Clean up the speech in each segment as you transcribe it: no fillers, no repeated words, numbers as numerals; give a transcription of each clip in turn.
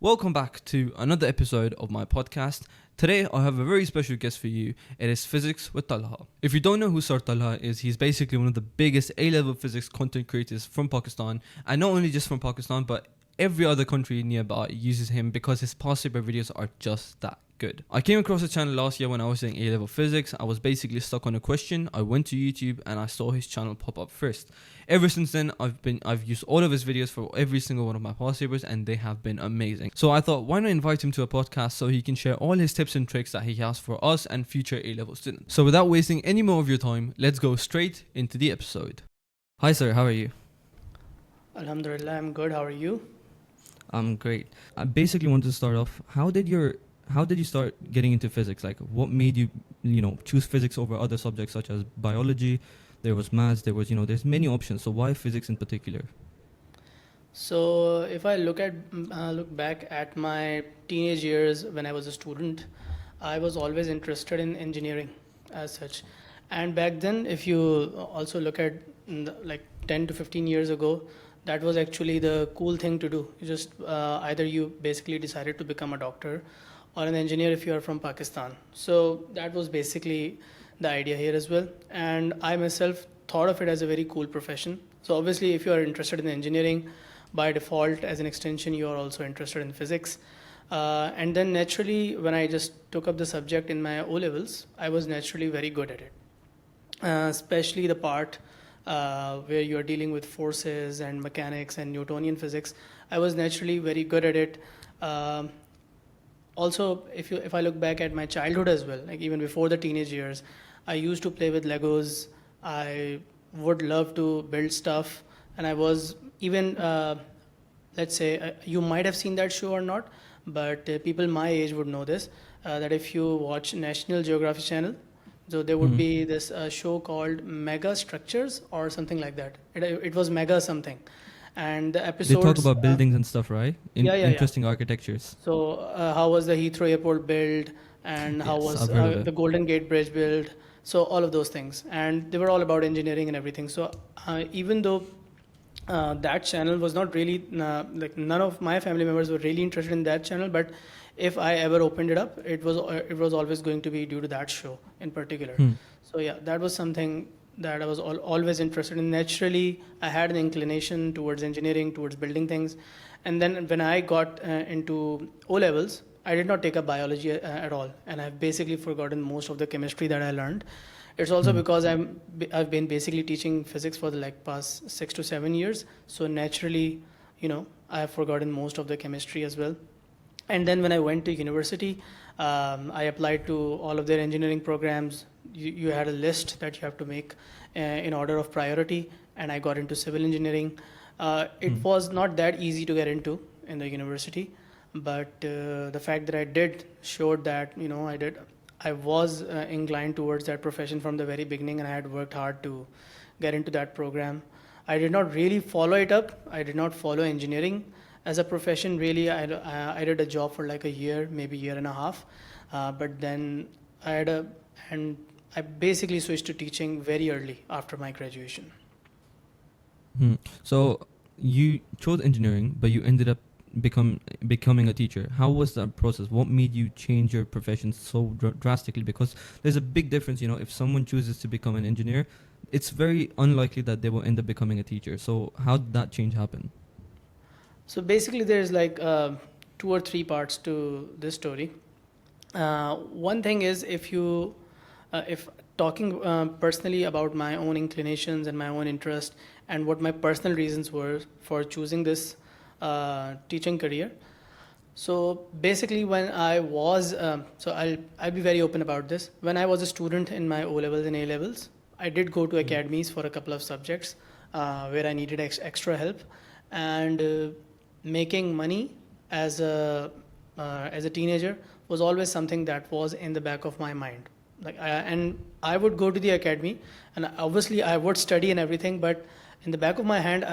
Welcome back to another episode of my podcast. Today I have a very special guest for you. It is Physics with Talha. If you don't know who Sir Talha is, he's basically one of the biggest A-level physics content creators from Pakistan. And not only just from Pakistan, but every other country nearby uses him because his past paper videos are just that good. I came across his channel last year when I was doing A-level physics. I was basically stuck on a question. I went to YouTube and I saw his channel pop up first. Ever since then, I've used all of his videos for every single one of my past papers, and they have been amazing. So I thought, why not invite him to a podcast so he can share all his tips and tricks that he has for us and future A-level students. So without wasting any more of your time, let's go straight into the episode. Hi sir, how are you? Alhamdulillah, I'm good. How are you? I'm great. I basically want to start off, how did you start getting into physics? Like, what made you, choose physics over other subjects such as biology? There was maths, there's many options. So why physics in particular? So, if I look back at my teenage years when I was a student, I was always interested in engineering as such. And back then, if you also look at like 10 to 15 years ago, that was actually the cool thing to do. You just either you basically decided to become a doctor or an engineer if you are from Pakistan. So that was basically the idea here as well. And I myself thought of it as a very cool profession. So obviously, if you are interested in engineering, by default, as an extension, you are also interested in physics. And then naturally, when I just took up the subject in my O levels, I was naturally very good at it. Especially the part where you are dealing with forces and mechanics and Newtonian physics. I was naturally very good at it. Also, if I look back at my childhood as well, like even before the teenage years, I used to play with Legos. I would love to build stuff, and I was even, let's say, you might have seen that show or not, but people my age would know this, that if you watch National Geographic Channel, so there would be this show called Mega Structures or something like that. It was Mega something. And the episodes... They talk about buildings and stuff, right? Interesting yeah. architectures. So how was the Heathrow Airport built, and how was I've heard of the it. Golden Gate Bridge built? So all of those things, and they were all about engineering and everything. So even though that channel was not really like none of my family members were really interested in that channel, but if I ever opened it up, it was always going to be due to that show in particular. So yeah, that was something that I was always interested in. Naturally, I had an inclination towards engineering, towards building things. And then when I got into O levels, I did not take up biology at all. And I've basically forgotten most of the chemistry that I learned. It's also because I've been basically teaching physics for the past 6 to 7 years. So naturally, I have forgotten most of the chemistry as well. And then when I went to university, I applied to all of their engineering programs. You had a list that you have to make in order of priority, and I got into civil engineering. It was not that easy to get into in the university, but the fact that I did showed that I was inclined towards that profession from the very beginning, and I had worked hard to get into that program. I did not really follow it up. I did not follow engineering as a profession, really. I did a job for like a year, maybe year and a half, but then I basically switched to teaching very early after my graduation. So you chose engineering, but you ended up becoming a teacher. How was that process? What made you change your profession so drastically? Because there's a big difference, if someone chooses to become an engineer, it's very unlikely that they will end up becoming a teacher. So how did that change happen? So basically, there's like 2 or 3 parts to this story. One thing is, if talking personally about my own inclinations and my own interest and what my personal reasons were for choosing this teaching career. So basically, when I was, so I'll be very open about this. When I was a student in my O levels and A levels, I did go to academies for a couple of subjects where I needed extra help, and making money as a teenager was always something that was in the back of my mind. And I would go to the academy, and obviously I would study and everything, but in the back of my head,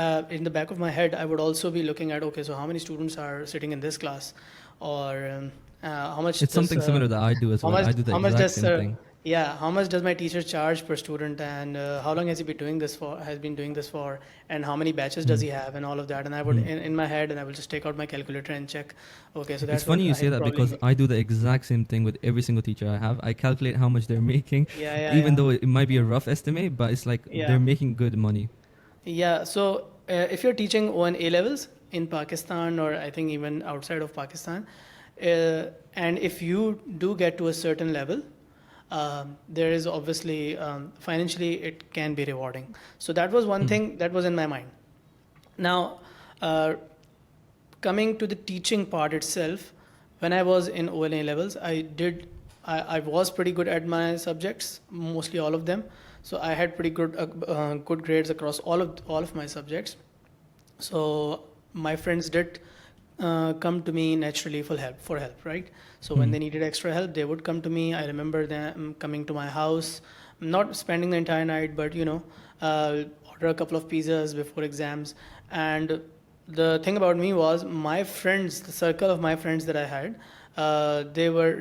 I would also be looking at, okay, so how many students are sitting in this class, or how much. It's something similar that I do as well. I do the exact same thing. Yeah, how much does my teacher charge per student, and how long has he been doing this for? Has been doing this for, and how many batches does Hmm. he have, and all of that. And I would Hmm. in my head, and I will just take out my calculator and check. Okay, so It's that's funny what you I say that probably because make. I do the exact same thing with every single teacher I have. I calculate how much they're making, Yeah, yeah, even yeah, though it might be a rough estimate, but it's like yeah, they're making good money. yeah. So if you're teaching on A levels in Pakistan, or I think even outside of Pakistan, and if you do get to a certain level, there is obviously financially it can be rewarding. So that was one Hmm. thing that was in my mind. Now, uh, coming to the teaching part itself, when I was in OLA levels, I was pretty good at my subjects, mostly all of them. So I had pretty good grades across all of my subjects. So my friends did come to me naturally for help, right? So when Hmm. they needed extra help, they would come to me. I remember them coming to my house, not spending the entire night, but order a couple of pizzas before exams. And the thing about me was my friends, the circle of my friends that I had, they were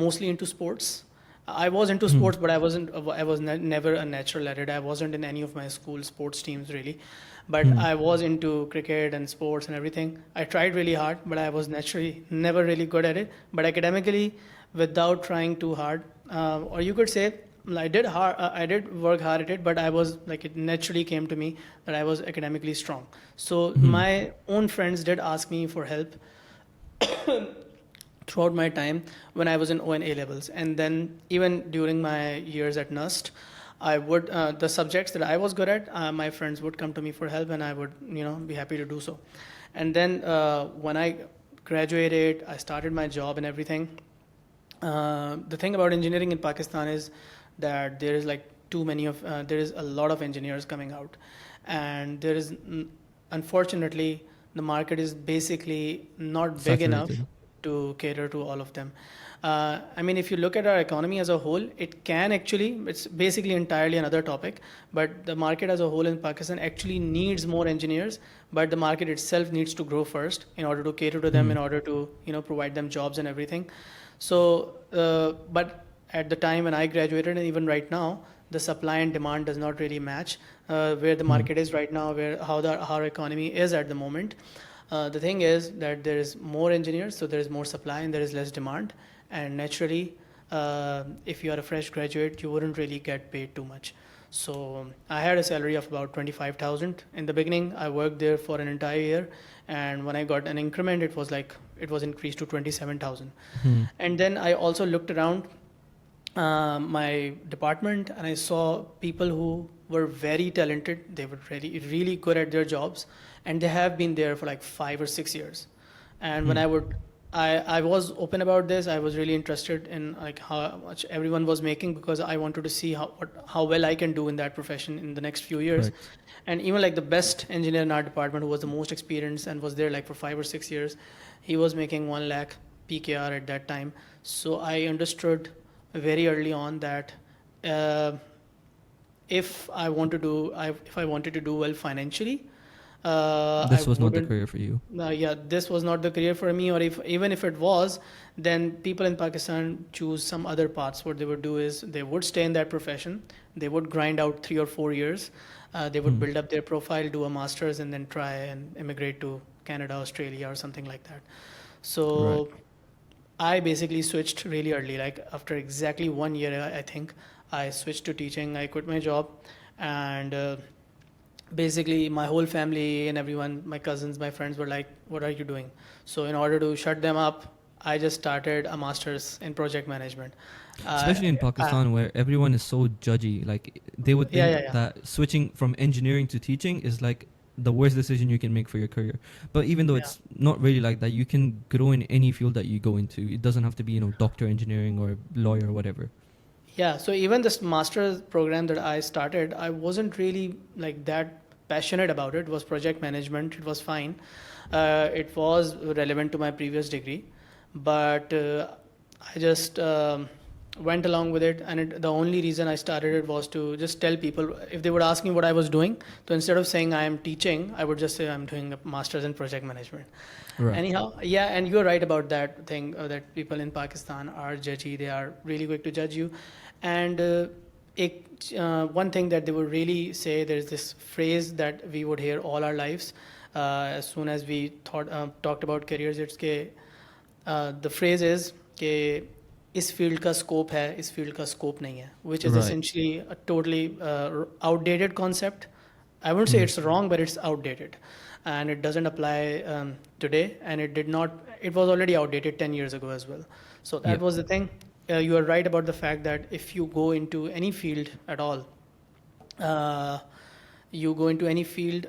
mostly into sports. I was into Hmm. sports, but I wasn't. I was never a natural at it. I wasn't in any of my school sports teams really, but Hmm. I was into cricket and sports and everything. I tried really hard, but I was naturally never really good at it. But academically, without trying too hard, or you could say I did hard. I did work hard at it, but I was like it naturally came to me that I was academically strong. So Hmm. my own friends did ask me for help throughout my time when I was in O&A levels, and then even during my years at NUST, I would the subjects that I was good at, my friends would come to me for help, and I would be happy to do so. And then when I graduated, I started my job and everything. The thing about engineering in Pakistan is that there is a lot of engineers coming out, and unfortunately the market is basically not big enough Saturated. to cater to all of them. I mean, if you look at our economy as a whole, it's basically entirely another topic, but the market as a whole in Pakistan actually needs more engineers, but the market itself needs to grow first in order to cater to them, Hmm. in order to, provide them jobs and everything. So, but at the time when I graduated, and even right now, the supply and demand does not really match where the Hmm. market is right now, how our economy is at the moment. The thing is that there is more engineers, so there is more supply and there is less demand. And naturally, if you are a fresh graduate, you wouldn't really get paid too much. So I had a salary of about 25,000 in the beginning. I worked there for an entire year, and when I got an increment, it was increased to 27,000. Hmm. And then I also looked around my department, and I saw people who were very talented. They were really, really good at their jobs, and they have been there for like 5 or 6 years. And when Hmm. I was open about this. I was really interested in like how much everyone was making, because I wanted to see how well I can do in that profession in the next few years. Correct. And even like the best engineer in our department, who was the most experienced and was there like for 5 or 6 years, he was making 1 lakh PKR at that time. So I understood very early on that uh, if I wanted to do well financially, I This was not the wouldn't. career for you. Yeah, this was not the career for me. Or if even if it was, then people in Pakistan choose some other paths. What they would do is they would stay in that profession. They would grind out 3 or 4 years. They would Hmm. build up their profile, do a master's, and then try and immigrate to Canada, Australia, or something like that. Right. So I basically switched really early. Like after exactly 1 year, I think I switched to teaching. I quit my job, and basically my whole family and everyone, my cousins, my friends were like, "What are you doing?" So in order to shut them up, I just started a master's in project management. Uh, Especially in uh, Pakistan, where everyone is so judgy. Like they would yeah, yeah, think yeah. that switching from engineering to teaching is like the worst decision you can make for your career. But even though Yeah. it's not really like that, you can grow in any field that you go into. It doesn't have to be, doctor engineering or lawyer or whatever. Yeah, so even this master's program that I started, I wasn't really like that passionate about it. It was project management. It was fine. It was relevant to my previous degree, but I just went along with it. And the only reason I started it was to just tell people if they would ask me what I was doing. So instead of saying I am teaching, I would just say I'm doing a master's in project management. Right. Anyhow, yeah, and you're right about that thing that people in Pakistan are judgy. They are really quick to judge you. And one thing that they would really say, there's this phrase that we would hear all our lives as soon as we talked about careers. It's के the phrase is कि इस field का scope है, इस field का scope नहीं है, which is Right. essentially a totally outdated concept. I wouldn't say it's wrong, but it's outdated, and it doesn't apply today. And it was already outdated 10 years ago as well. So that was the thing. You are right about the fact that if you go into any field at all, you go into any field,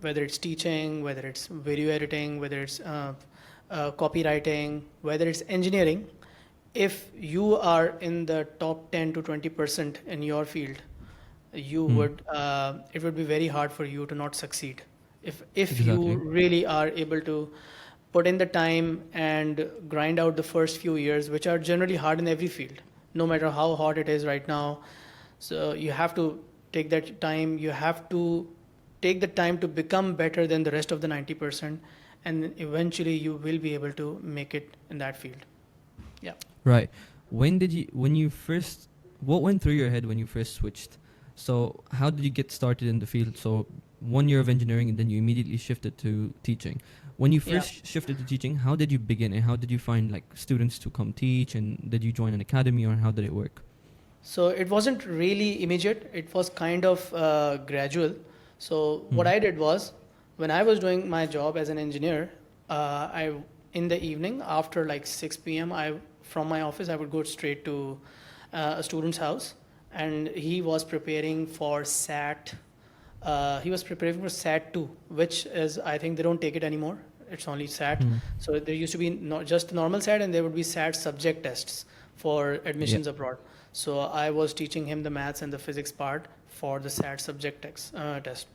whether it's teaching, whether it's video editing, whether it's copywriting, whether it's engineering, if you are in the top 10 to 20% in your field, you would it would be very hard for you to not succeed if Exactly. you really are able to put in the time and grind out the first few years, which are generally hard in every field, no matter how hot it is right now. So you have to take that time. You have to take the time to become better than the rest of the 90%, and then eventually you will be able to make it in that field. Yeah. Right. What went through your head when you first switched? So how did you get started in the field? So 1 year of engineering and then you immediately shifted to teaching. When you first shifted to teaching, how did you begin and how did you find like students to come teach, and did you join an academy or how did it work? So it wasn't really immediate. It was kind of gradual. So what I did was, when I was doing my job as an engineer, in the evening after like 6 p.m., from my office, I would go straight to a student's house, and he was preparing for SAT. He was preparing for SAT 2, which is, I think they don't take it anymore. It's only SAT. So there used to be not just normal SAT, and there would be SAT subject tests for admissions abroad. So I was teaching him the maths and the physics part for the SAT subject test.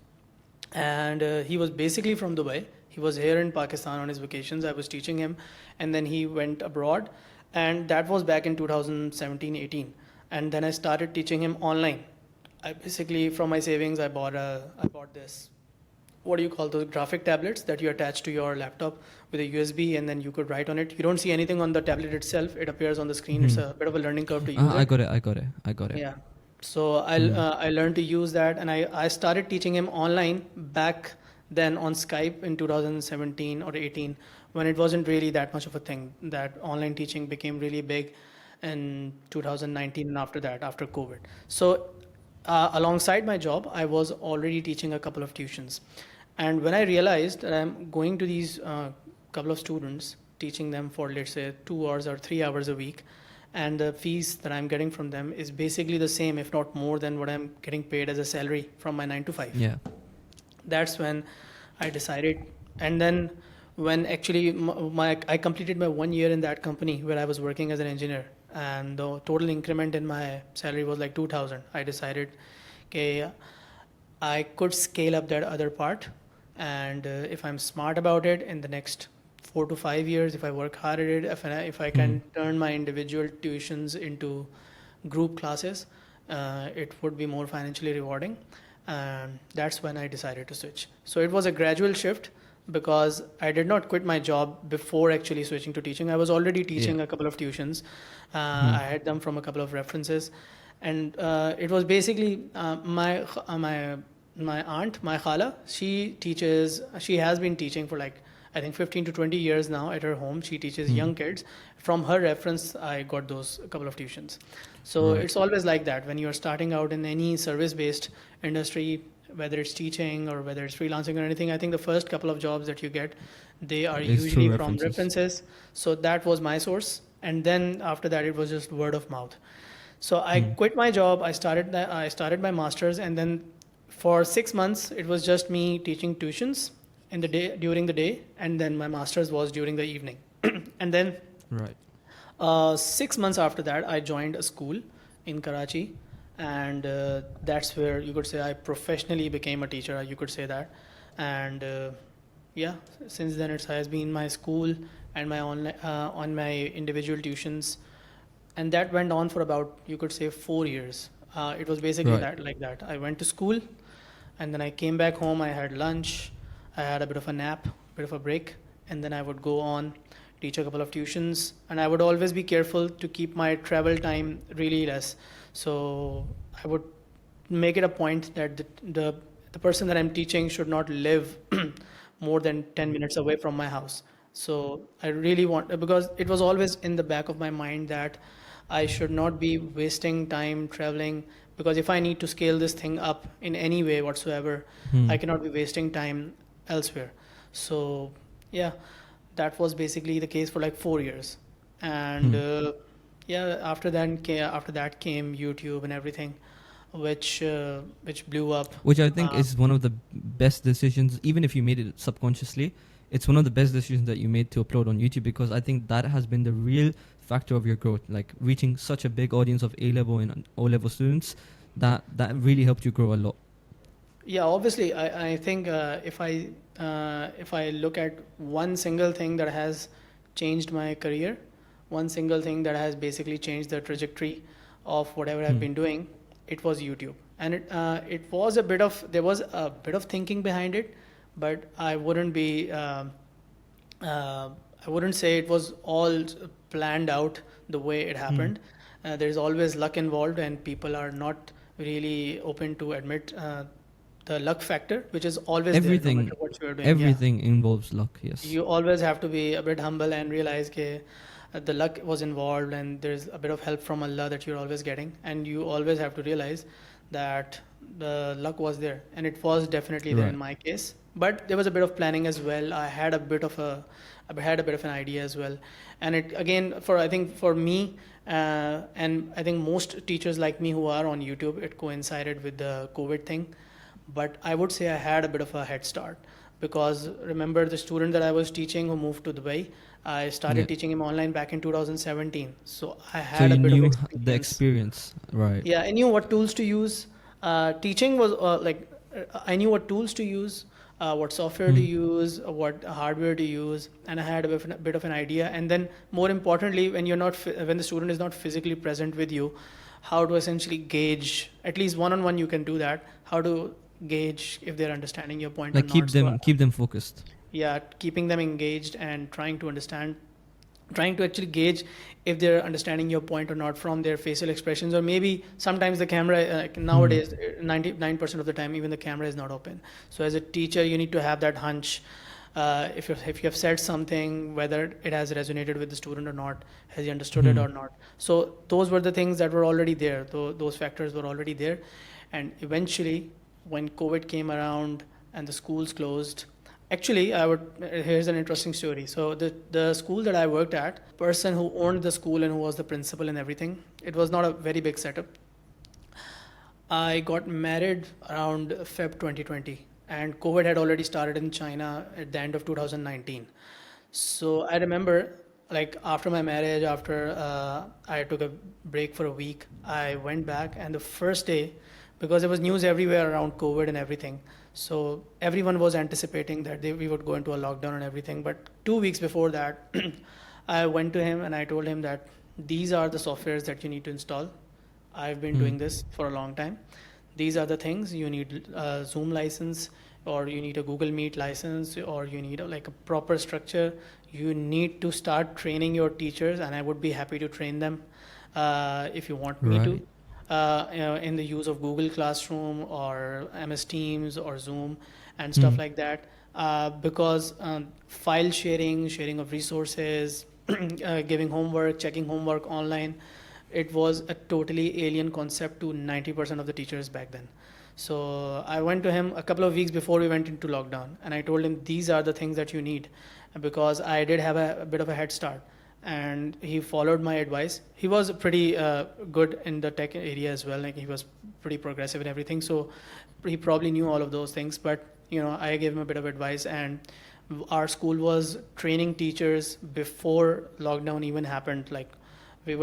And he was basically from Dubai. He was here in Pakistan on his vacations. I was teaching him, and then he went abroad, and that was back in 2017-18. And then I started teaching him online. I basically, from my savings, I bought this, what do you call those graphic tablets that you attach to your laptop with a USB, and then you could write on it. You don't see anything on the tablet itself. It appears on the screen. It's a bit of a learning curve to use it. I got it. Yeah. So I learned to use that, and I started teaching him online back then on Skype in 2017 or 18, when it wasn't really that much of a thing. That online teaching became really big in 2019 and after that, after COVID. So alongside my job, I was already teaching a couple of tuitions. And when I realized that I'm going to these couple of students, teaching them for, let's say, 2 hours or 3 hours a week, and the fees that I'm getting from them is basically the same, if not more than what I'm getting paid as a salary from my 9 to 5. Yeah. That's when I decided. And then when actually I completed my 1 year in that company where I was working as an engineer, and the total increment in my salary was like 2,000. I decided, okay, I could scale up that other part, and if I'm smart about it, in the next 4 to 5 years, if I work hard at it, if I can turn my individual tuitions into group classes, it would be more financially rewarding. And that's when I decided to switch. So it was a gradual shift, because I did not quit my job before actually switching to teaching. I was already teaching a couple of tuitions. I had them from a couple of references, and it was basically my aunt, my khala. She has been teaching for like, I think 15 to 20 years now at her home. She teaches young kids. From her reference, I got those couple of tuitions. So it's always like that when you're starting out in any service-based industry, whether it's teaching or whether it's freelancing or anything. I think the first couple of jobs that you get, they are usually from references. So that was my source. And then after that, it was just word of mouth. So I quit my job. I started my master's, and then for 6 months, it was just me teaching tuitions during the day, and then my master's was during the evening. And then 6 months after that, I joined a school in Karachi, and that's where you could say I professionally became a teacher, you could say that. And since then it has been my school and my online on my individual tuitions, and that went on for about, you could say, 4 years. It was basically like that. I went to school, and then I came back home. I had lunch, I had a bit of a nap, bit of a break, and then I would go on teach a couple of tuitions, and I would always be careful to keep my travel time really less. So I would make it a point that the person that I'm teaching should not live more than 10 minutes away from my house. So I really want, because it was always in the back of my mind that I should not be wasting time traveling, because if I need to scale this thing up in any way whatsoever, Hmm. I cannot be wasting time elsewhere. So yeah, that was basically the case for like 4 years. And Hmm. yeah, after that came YouTube and everything, which blew up. Which I think Uh, is one of the best decisions, even if you made it subconsciously. It's one of the best decisions that you made to upload on YouTube, because I think that has been the real factor of your growth, like reaching such a big audience of A level and O level students. That really helped you grow a lot. Yeah, obviously, I think if I look at one single thing that has changed my career, one single thing that has basically changed the trajectory of whatever I've Hmm. been doing, it was YouTube. And it was a bit of there was a bit of thinking behind it, but uh, I wouldn't say it was all planned out the way it Hmm. happened. There's always luck involved, and people are not really open to admit the luck factor, which is always there no matter Everything, what you are doing. Yeah, everything involves luck. Yes. you always have to be a bit humble and realize that the luck was involved, and there's a bit of help from Allah that you're always getting, and you always have to realize that the luck was there, and it was definitely there in Right. my case. But there was a bit of planning as well. I had a bit of an idea as well, and it again for I think for me, and I think most teachers like me who are on YouTube, it coincided with the COVID thing. But I would say I had a bit of a head start, because remember the student that I was teaching who moved to Dubai, I Yeah. started teaching him online back in 2017. So I So had you a bit of knew the experience. experience, right? Yeah, I knew what tools to use. Teaching was I knew what tools to use, what software to Hmm. use, what hardware to use, and I had a bit of an idea. And then, more importantly, when the student is not physically present with you, how to essentially gauge, at least one-on-one, you can do that. How to gauge if they're understanding your point or Like not. So keep them focused. yeah, keeping them engaged and trying to actually gauge if they're understanding your point or not from their facial expressions, or maybe sometimes the camera Hmm. nowadays 99% of the time even the camera is not open. So as a teacher you need to have that hunch, if you have said something, whether it has resonated with the student or not, has he understood it Hmm. or not. So those were the things that were already there. Those factors were already there, and eventually when COVID came around and the schools closed. Actually, here's an interesting story. So the school that I worked at, person who owned the school and who was the principal and everything, it was not a very big setup. I got married around Feb 2020, and COVID had already started in China at the end of 2019. So I remember, like after my marriage, after I took a break for a week, I went back, and the first day, because there was news everywhere around COVID and everything, so everyone was anticipating that we would go into a lockdown and everything. But 2 weeks before that, I went to him and I told him that these are the softwares that you need to install. I've been Hmm. doing this for a long time. These are the things you need: a Zoom license, or you need a Google Meet license, or you need like a proper structure. You need to start training your teachers, and I would be happy to train them if you want me to, Right. in the use of Google Classroom or MS Teams or Zoom and Hmm. stuff like that. Because file sharing of resources, giving homework, checking homework online, it was a totally alien concept to 90% of the teachers back then. So I went to him a couple of weeks before we went into lockdown, and I told him these are the things that you need, because I did have a bit of a head start. And he followed my advice. He was pretty good in the tech area as well. Like he was pretty progressive and everything. So he probably knew all of those things. But I gave him a bit of advice, and our school was training teachers before lockdown even happened. Like we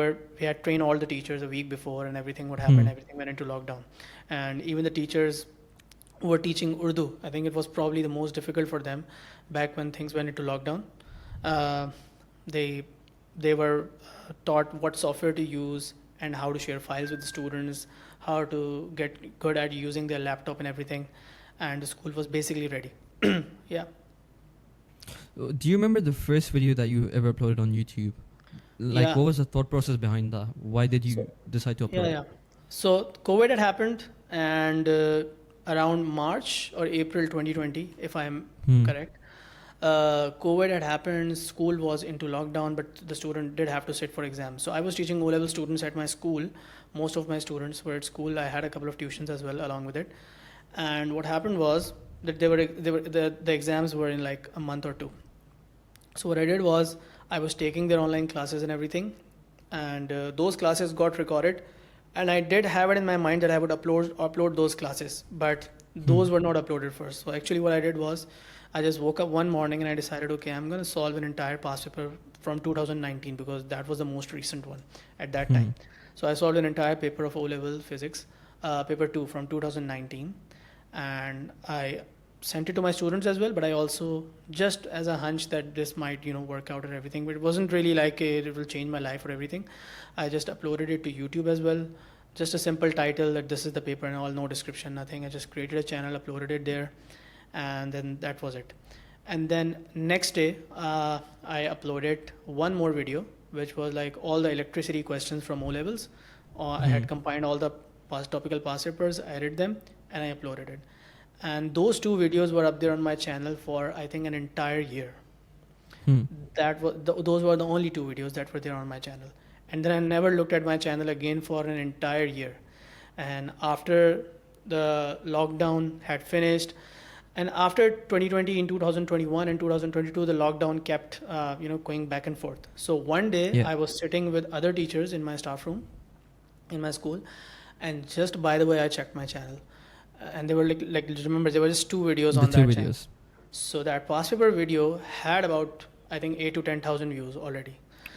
had trained all the teachers a week before, and everything would happen. Hmm. Everything went into lockdown, and even the teachers who were teaching Urdu, I think it was probably the most difficult for them back when things went into lockdown. Uh, they they were taught what software to use and how to share files with the students, how to get good at using their laptop and everything, and the school was basically ready. Yeah. Do you remember the first video that you ever uploaded on YouTube? Like, Yeah. what was the thought process behind that? Why did you So decide to yeah, upload? yeah. So COVID had happened, and around March or April 2020, if I'm Hmm. correct, COVID had happened. School was into lockdown, but the student did have to sit for exams. So I was teaching O-level students at my school. Most of my students were at school. I had a couple of tuitions as well along with it. And what happened was that the exams were in like a month or two. So what I did was I was taking their online classes and everything, and those classes got recorded, and I did have it in my mind that I would upload those classes, but Hmm. those were not uploaded first. So actually, what I did was I just woke up one morning and I decided, okay, I'm going to solve an entire past paper from 2019 because that was the most recent one at that Hmm. time. So I solved an entire paper of O-level physics, paper two from 2019, and I sent it to my students as well. But I also, just as a hunch that this might work out and everything, but it wasn't really like it will change my life or everything. I just uploaded it to YouTube as well. Just a simple title that this is the paper and all, no description, nothing. I just created a channel, uploaded it there, and then that was it. And then next day, I uploaded one more video, which was like all the electricity questions from O levels. I Hmm. had combined all the topical past papers, I read them, and I uploaded it. And those two videos were up there on my channel for I think an entire year. Hmm. Those were the only two videos that were there on my channel. And then I never looked at my channel again for an entire year. And after the lockdown had finished, and after 2020, in 2021 and 2022, the lockdown kept going back and forth. So one day Yeah. I was sitting with other teachers in my staff room in my school, and just by the way, I checked my channel, and they were like remember there were just two videos The on two that channel. videos. So that past paper video had about I think 8 to 10,000 views already,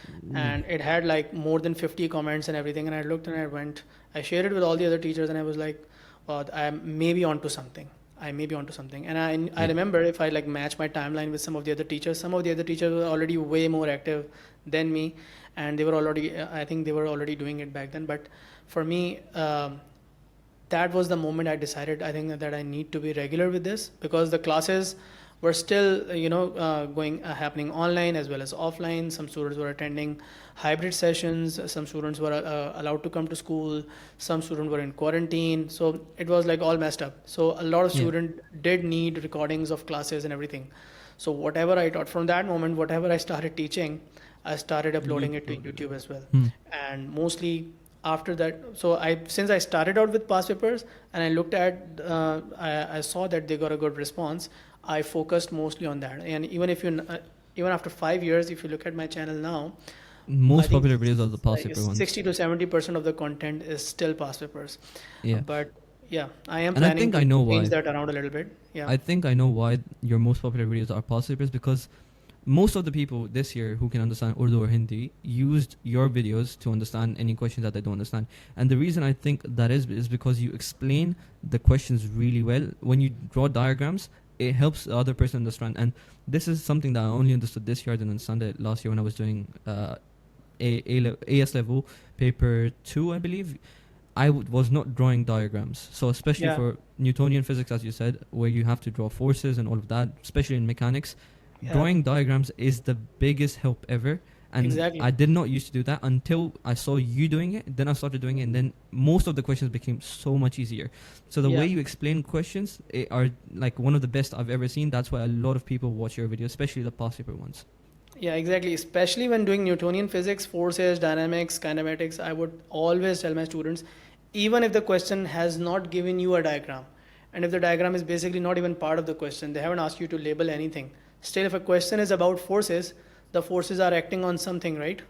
Ooh. and it had like more than 50 comments and everything. And I looked and I went, I shared it with all the other teachers, and I was like, oh, I'm maybe onto something. I may be onto something. And I Yeah. remember if I like match my timeline with some of the other teachers, some of the other teachers were already way more active than me, and they were already I think they were already doing it back then. But for me, that was the moment I decided I think that I need to be regular with this, because the classes were still going happening online as well as offline. Some students were attending hybrid sessions, some students were allowed to come to school, some students were in quarantine, so it was like all messed up. So a lot of Yeah. students did need recordings of classes and everything. So whatever I taught from that moment, whatever I started teaching, I started uploading it to YouTube as well. Hmm. And mostly after that, so since I started out with past papers and I looked at I saw that they got a good response, I focused mostly on that. And even if even after 5 years, if you look at my channel now, I Most think popular videos are the past like paper ones. 60 to 70% of the content is still past papers. Yeah. But yeah, I am And I planning think to I know change why. that around a little bit. Yeah. I think I know why your most popular videos are past papers, because most of the people this year who can understand Urdu or Hindi used your videos to understand any questions that they don't understand. And the reason I think that is because you explain the questions really well. When you draw diagrams, it helps the other person understand. And this is something that I only understood this year. I didn't understand it last year when I was doing AS level paper 2, I believe. Was not drawing diagrams. So especially Yeah. for Newtonian physics, as you said, where you have to draw forces and all of that, especially in mechanics, Yeah. drawing diagrams is the biggest help ever. And Exactly. I did not used to do that until I saw you doing it. Then I started doing it, and then most of the questions became so much easier. So the Yeah. way you explain questions are like one of the best I've ever seen. That's why a lot of people watch your videos, especially the past paper ones. Yeah, exactly. Especially when doing Newtonian physics, forces, dynamics, kinematics, I would always tell my students, even if the question has not given you a diagram, and if the diagram is basically not even part of the question, they haven't asked you to label anything. Still, if a question is about forces, the forces are acting on something, right?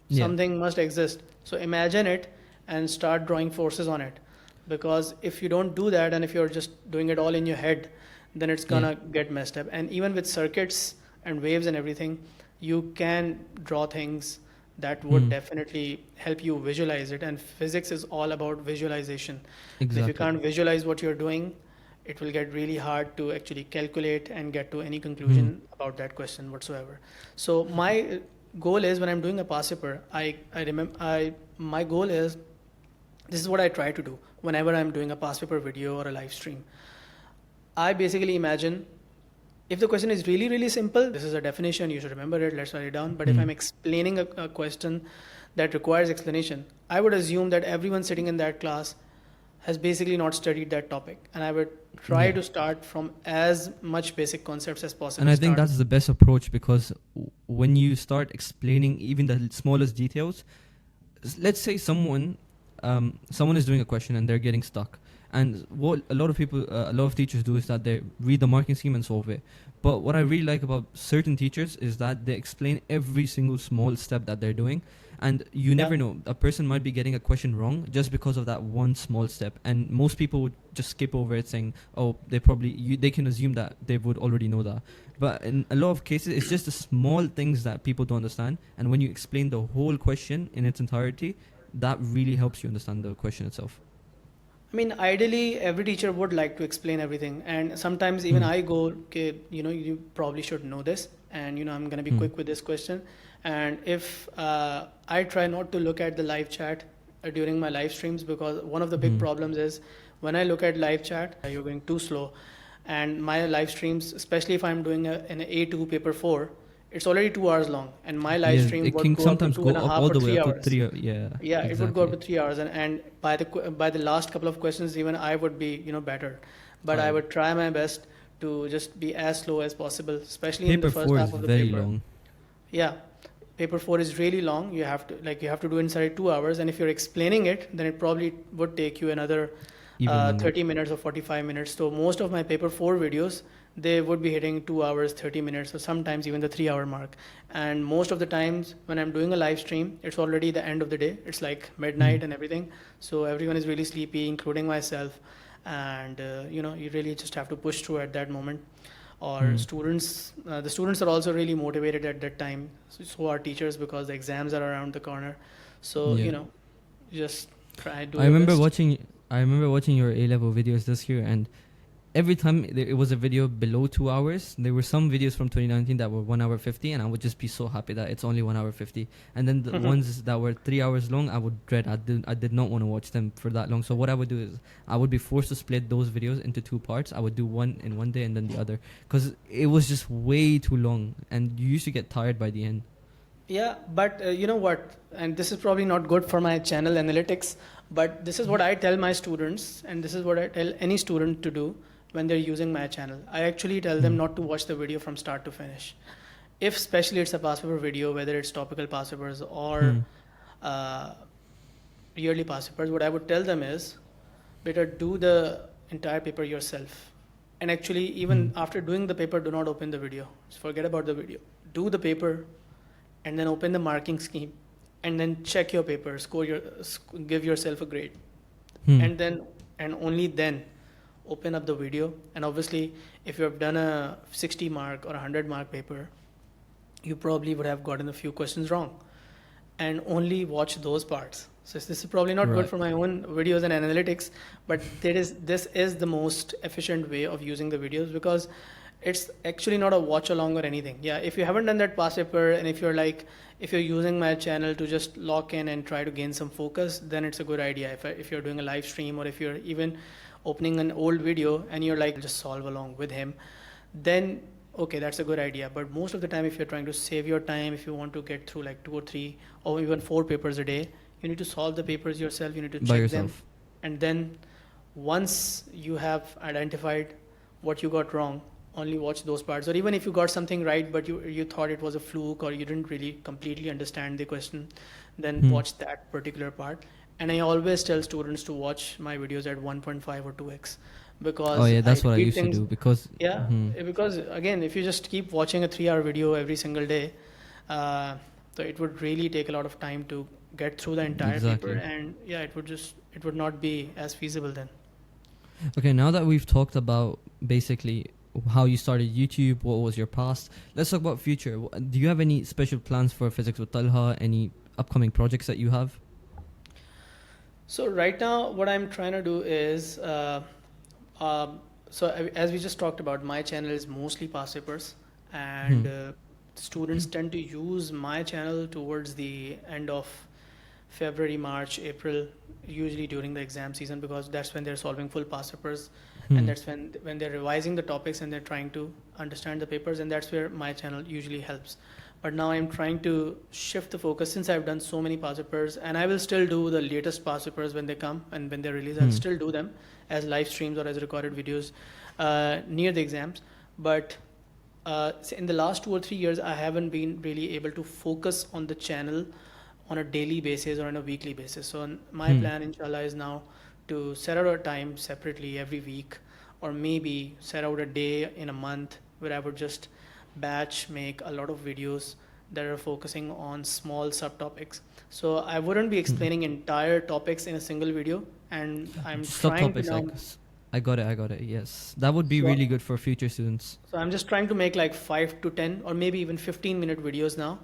Yeah. Something must exist. So imagine it and start drawing forces on it. Because if you don't do that, and if you're just doing it all in your head, then it's gonna get messed up. And even with circuits and waves and everything, you can draw things that would definitely help you visualize it. And physics is all about visualization. And if Exactly. you can't visualize what you're doing, it will get really hard to actually calculate and get to any conclusion about that question whatsoever. So my goal is, when I'm doing a past paper, my goal is, this is what I try to do whenever I'm doing a past paper video or a live stream. I basically imagine If the question is really, really simple, this is a definition, you should remember it, let's write it down. But if I'm explaining a question that requires explanation, I would assume that everyone sitting in that class has basically not studied that topic. And I would try to start from as much basic concepts as possible. And I think that's the best approach, because when you start explaining even the smallest details, let's say someone is doing a question and they're getting stuck. And what a lot of teachers do is that they read the marking scheme and solve it. But what I really like about certain teachers is that they explain every single small step that they're doing. And you never know, a person might be getting a question wrong just because of that one small step. And most people would just skip over it saying, oh, they can assume that they would already know that. But in a lot of cases, it's just the small things that people don't understand. And when you explain the whole question in its entirety, that really helps you understand the question itself. I mean, ideally, every teacher would like to explain everything. And sometimes even I go, okay, you probably should know this. And, I'm going to be quick with this question. And if I try not to look at the live chat during my live streams, because one of the big problems is when I look at live chat, you're going too slow. And my live streams, especially if I'm doing an A2 paper 4, it's already 2 hours long, and my live stream it would can go sometimes up to 2.5 all the or 3 way up hours. to 3. Yeah, exactly. It would go up to 3 hours, and by the last couple of questions, even I would be better, but I would try my best to just be as slow as possible, especially in the first half of the paper. Paper 4 is very long. Yeah, paper 4 is really long. You have to do it inside 2 hours, and if you're explaining it, then it probably would take you another 30 minutes or 45 minutes. So most of my paper 4 videos, they would be hitting 2 hours, 30 minutes, or sometimes even the 3 hour mark. And most of the times when I'm doing a live stream, it's already the end of the day. It's like midnight and everything. So everyone is really sleepy, including myself. And, you really just have to push through at that moment. Or the students are also really motivated at that time. So are teachers, because the exams are around the corner. So, just try to do I remember watching your A-level videos this year, and every time it was a video below 2 hours, there were some videos from 2019 that were 1 hour 50, and I would just be so happy that it's only 1 hour 50. And then the ones that were 3 hours long, I would dread. I did not want to watch them for that long. So what I would do is I would be forced to split those videos into 2 parts. I would do one in one day and then the other, because it was just way too long, and you used to get tired by the end. Yeah, but you know what? And this is probably not good for my channel analytics, but this is what I tell my students, and this is what I tell any student to do when they're using my channel. I actually tell them not to watch the video from start to finish. If especially it's a past paper video, whether it's topical past papers or yearly past papers, what I would tell them is, better do the entire paper yourself. And actually, even after doing the paper, do not open the video. Just forget about the video. Do the paper, and then open the marking scheme, and then check your paper, give yourself a grade, and only then open up the video. And obviously, if you have done a 60 mark or 100 mark paper, you probably would have gotten a few questions wrong, and only watch those parts. So this is probably not good for my own videos and analytics, but this is the most efficient way of using the videos, because it's actually not a watch along or anything. Yeah, if you haven't done that past paper, and if you're using my channel to just lock in and try to gain some focus, then it's a good idea. If you're doing a live stream, or if you're even opening an old video and you're like, just solve along with him, then okay, that's a good idea. But most of the time, if you're trying to save your time, if you want to get through like 2 or 3 or even 4 papers a day, you need to solve the papers yourself. You need to check them, and then once you have identified what you got wrong, only watch those parts. Or even if you got something right, but you thought it was a fluke, or you didn't really completely understand the question, then watch that particular part. And I always tell students to watch my videos at 1.5 or 2x, because that's what I used to do, because because again, if you just keep watching a 3-hour video every single day, so it would really take a lot of time to get through the entire paper, and it would not be as feasible then. Okay, now that we've talked about basically how you started YouTube, what was your past, let's talk about future. Do you have any special plans for Physics with Talha? Any upcoming projects that you have? So right now, what I'm trying to do is, so as we just talked about, my channel is mostly past papers, and students tend to use my channel towards the end of February, March, April, usually during the exam season, because that's when they're solving full past papers. and that's when they're revising the topics and they're trying to understand the papers, and that's where my channel usually helps. But now I'm trying to shift the focus, since I've done so many past papers, and I will still do the latest past papers when they come and when they're released. I'll still do them as live streams or as recorded videos near the exams. But in the last 2 or 3 years, I haven't been really able to focus on the channel on a daily basis or on a weekly basis. So my plan, inshallah, is now to set out a time separately every week, or maybe set out a day in a month where I would just batch make a lot of videos that are focusing on small subtopics. So I wouldn't be explaining entire topics in a single video, and I'm trying to Subtopics, now. I got it. Yes, that would be So, really good for future students. so I'm just trying to make like 5 to 10 or maybe even 15-minute videos now.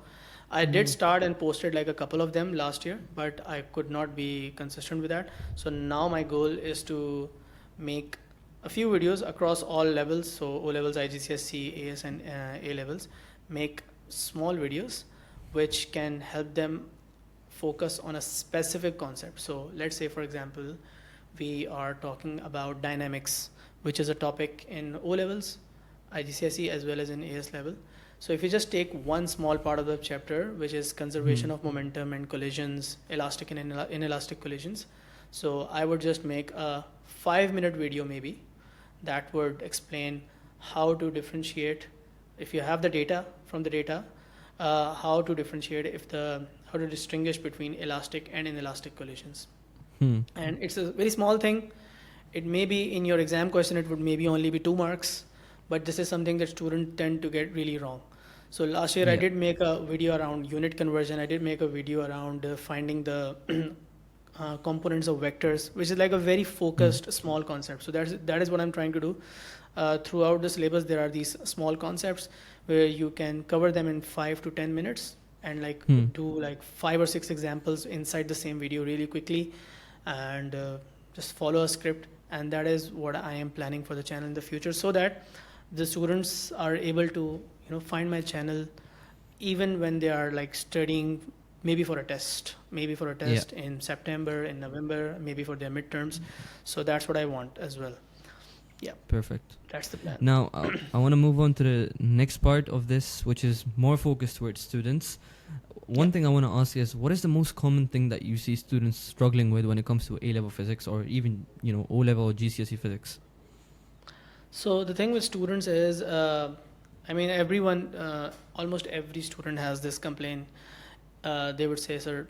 I did start and posted like a couple of them last year, but I could not be consistent with that. So now my goal is to make a few videos across all levels. So O levels, IGCSE, AS, and A levels. Make small videos which can help them focus on a specific concept. So let's say, for example, we are talking about dynamics, which is a topic in O levels, IGCSE, as well as in AS level. So if you just take one small part of the chapter, which is conservation of momentum and collisions, elastic and inelastic collisions. So I would just make a 5-minute video maybe that would explain how to differentiate, if you have the data from the data, how to differentiate how to distinguish between elastic and inelastic collisions. And it's a very small thing. It may be in your exam question, it would maybe only be 2 marks, but this is something that students tend to get really wrong. So last year I did make a video around unit conversion. I did make a video around finding the components of vectors, which is like a very focused small concept. So that is what I'm trying to do. Throughout the syllabus, there are these small concepts where you can cover them in 5 to 10 minutes and like do like 5 or 6 examples inside the same video really quickly, and just follow a script. And that is what I am planning for the channel in the future, so that the students are able to find my channel even when they are like studying maybe for a test in September, in November, maybe for their midterms. So that's what I want as well. Yeah, Perfect. that's the plan. Now, I want to move on to the next part of this, which is more focused towards students. One thing I want to ask is, what is the most common thing that you see students struggling with when it comes to A-level physics, or even, O-level or GCSE physics? So the thing with students is, everyone, almost every student has this complaint. They would say, sir,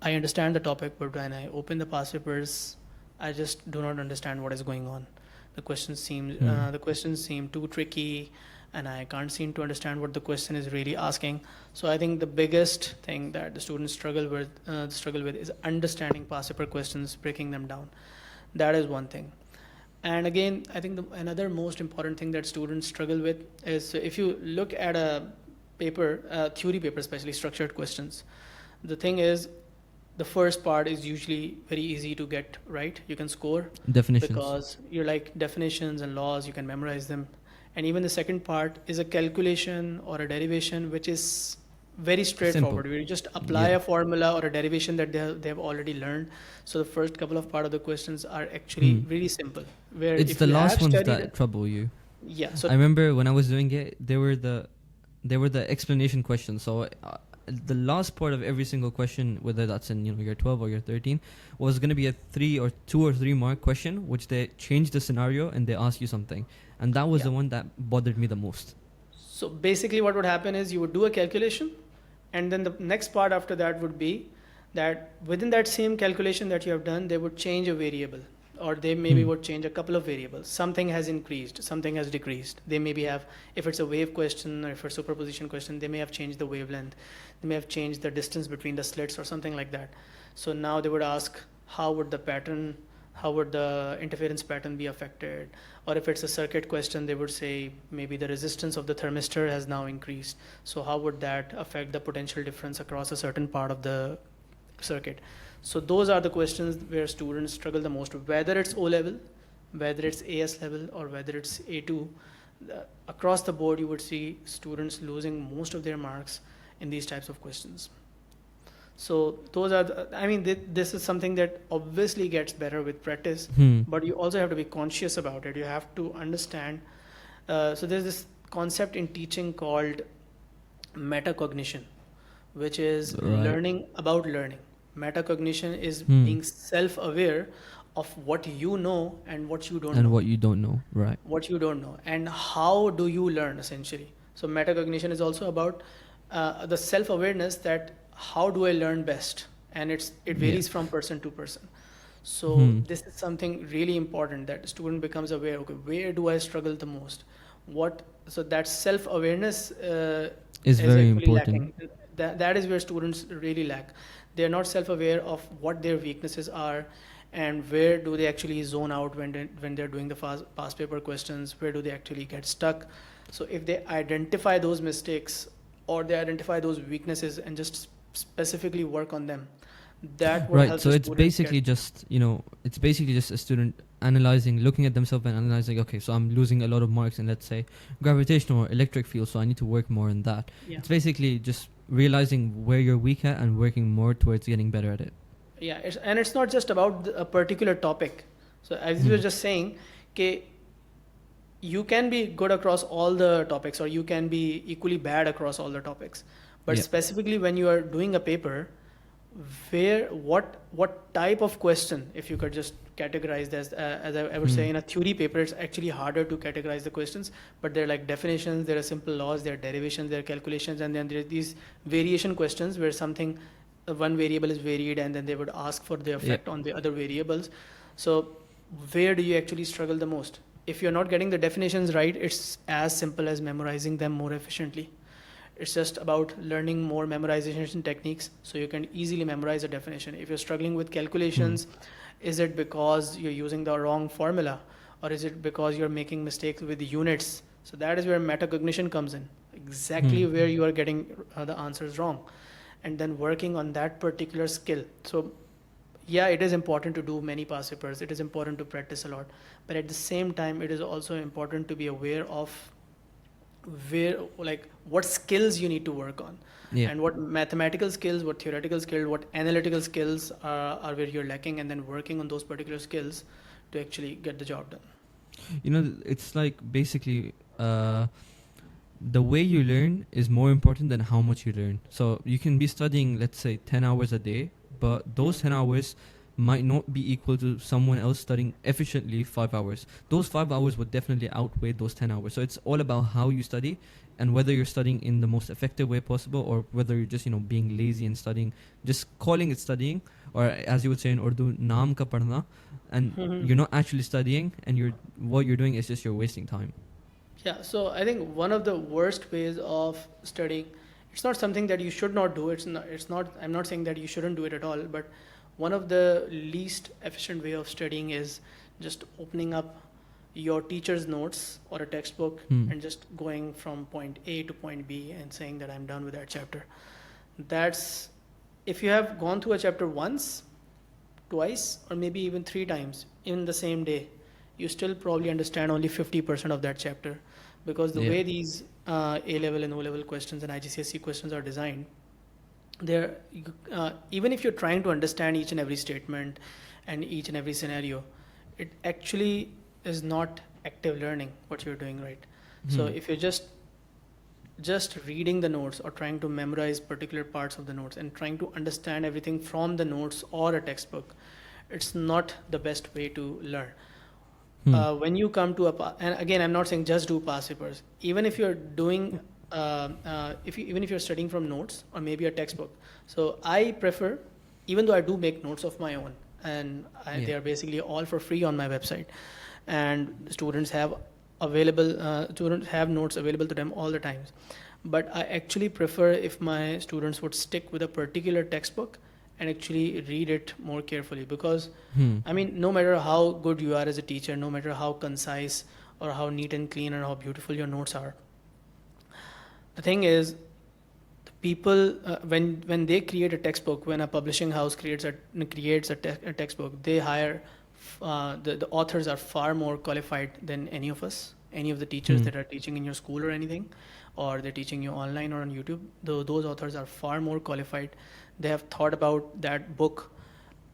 I understand the topic, but when I open the past papers, I just do not understand what is going on. The questions seem too tricky, and I can't seem to understand what the question is really asking. So I think the biggest thing that the students struggle with is understanding past paper questions, breaking them down. That is one thing. And again, I think another most important thing that students struggle with is, if you look at a paper, theory paper, especially structured questions, the thing is, the first part is usually very easy to get right. You can score Definitions. because you're like definitions and laws, you can memorize them. And even the second part is a calculation or a derivation, which is very straightforward, where you just apply a formula or a derivation that they have already learned. So the first couple of part of the questions are actually really simple. Where It's if the you last have ones studied that trouble you. Yeah. So I remember when I was doing it, they were the explanation questions. So the last part of every single question, whether that's in year 12 or year 13, was going to be a 2 or 3 mark question, which they changed the scenario and they ask you something, and that was the one that bothered me the most. So basically what would happen is, you would do a calculation, and then the next part after that would be that within that same calculation that you have done, they would change a variable, or they maybe would change a couple of variables. Something has increased, something has decreased. They maybe have, if it's a wave question or if it's a superposition question, they may have changed the wavelength. They may have changed the distance between the slits or something like that. So now they would ask, how would the interference pattern be affected? Or if it's a circuit question, they would say maybe the resistance of the thermistor has now increased. So how would that affect the potential difference across a certain part of the circuit? So those are the questions where students struggle the most, whether it's O level, whether it's AS level, or whether it's A2. Across the board, you would see students losing most of their marks in these types of questions. So those are this is something that obviously gets better with practice, Hmm. but you also have to be conscious about it. You have to understand. So there's this concept in teaching called metacognition, which is Right. learning about learning. Metacognition is Hmm. being self-aware of what you know and what you don't And know. what you don't know. Right. What you don't know and how do you learn, essentially. So metacognition is also about the self-awareness that how do I learn best, and it Yeah. varies from person to person. So Hmm. this is something really important, that the student becomes aware, okay, where do I struggle the most, what. So that self-awareness Is is very actually important. lacking. That is where students really lack. They are not self-aware of what their weaknesses are, and where do they actually zone out when they're doing the past paper questions, where do they actually get stuck. So if they identify those mistakes, or they identify those weaknesses and just specifically work on them, that would Right. help So the it's student get. basically just, it's basically just a student analyzing, looking at themselves and analyzing, okay, so I'm losing a lot of marks in, let's say, gravitational or electric field, so I need to work more on that. Yeah. It's basically just realizing where you're weak at and working more towards getting better at it. Yeah, it's not just about a particular topic. So as you were Hmm. just saying, okay, you can be good across all the topics, or you can be equally bad across all the topics. But Yeah. specifically when you are doing a paper, what type of question, if you could just categorize this, as I would Hmm. say, in a theory paper, it's actually harder to categorize the questions, but they're like definitions, there are simple laws, there are derivations, there are calculations, and then there are these variation questions where something, one variable is varied, and then they would ask for the Yeah. effect on the other variables. So where do you actually struggle the most? If you're not getting the definitions right, it's as simple as memorizing them more efficiently. It's just about learning more memorization techniques so you can easily memorize a definition. If you're struggling with Hmm. calculations, is it because you're using the wrong formula, or is it because you're making mistakes with the units? So that is where metacognition comes in, Hmm. exactly where you are getting the answers wrong, and then working on that particular skill. So yeah, it is important to do many past papers, it is important to practice a lot, but at the same time it is also important to be aware of where, like, what skills you need to work on, Yeah. and what mathematical skills, what theoretical skills, what analytical skills are where you're lacking, and then working on those particular skills to actually get the job done. It's like basically, the way you learn is more important than how much you learn. So you can be studying, let's say, 10 hours a day, but those 10 hours might not be equal to someone else studying efficiently 5 hours. Those 5 hours would definitely outweigh those 10 hours. So it's all about how you study and whether you're studying in the most effective way possible, or whether you're just, being lazy and studying, just calling it studying, or as you would say in Urdu, naam ka padhna, and you're not actually studying, and what you're doing is just you're wasting time. Yeah, so I think one of the worst ways of studying, it's not something that you should not do. It's not, I'm not saying that you shouldn't do it at all, but one of the least efficient way of studying is just opening up your teacher's notes or a textbook Hmm. and just going from point A to point B and saying that I'm done with that chapter. That's, if you have gone through a chapter once, twice, or maybe even three times in the same day, you still probably understand only 50% of that chapter, because the Yeah. way these A level and O level questions and IGCSE questions are designed, they're even if you're trying to understand each and every statement and each and every scenario, it actually is not active learning what you're doing, right? So Hmm. if you're just reading the notes or trying to memorize particular parts of the notes and trying to understand everything from the notes or a textbook, it's not the best way to learn. Hmm. When you come to and again, I'm not saying just do past papers. Even if you're doing, even if you're studying from notes or maybe a textbook. So I prefer, even though I do make notes of my own, and Yeah. they are basically all for free on my website, and students have notes available to them all the times. But I actually prefer if my students would stick with a particular textbook and actually read it more carefully, because Hmm. I mean, no matter how good you are as a teacher, no matter how concise or how neat and clean or how beautiful your notes are, the thing is, the people when they create a textbook, when a publishing house creates a textbook, they hire the authors are far more qualified than any of us, any of the teachers Hmm. that are teaching in your school or anything, or they're teaching you online or on YouTube. Those authors are far more qualified They have thought about that book,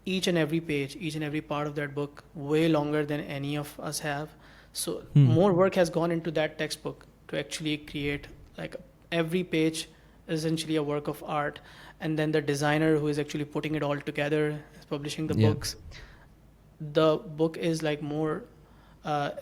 each and every page, each and every part of that book, way longer than any of us have. So Hmm. more work has gone into that textbook to actually create, like, every page essentially a work of art, and then the designer who is actually putting it all together is publishing the Yeah. books. The book is like more,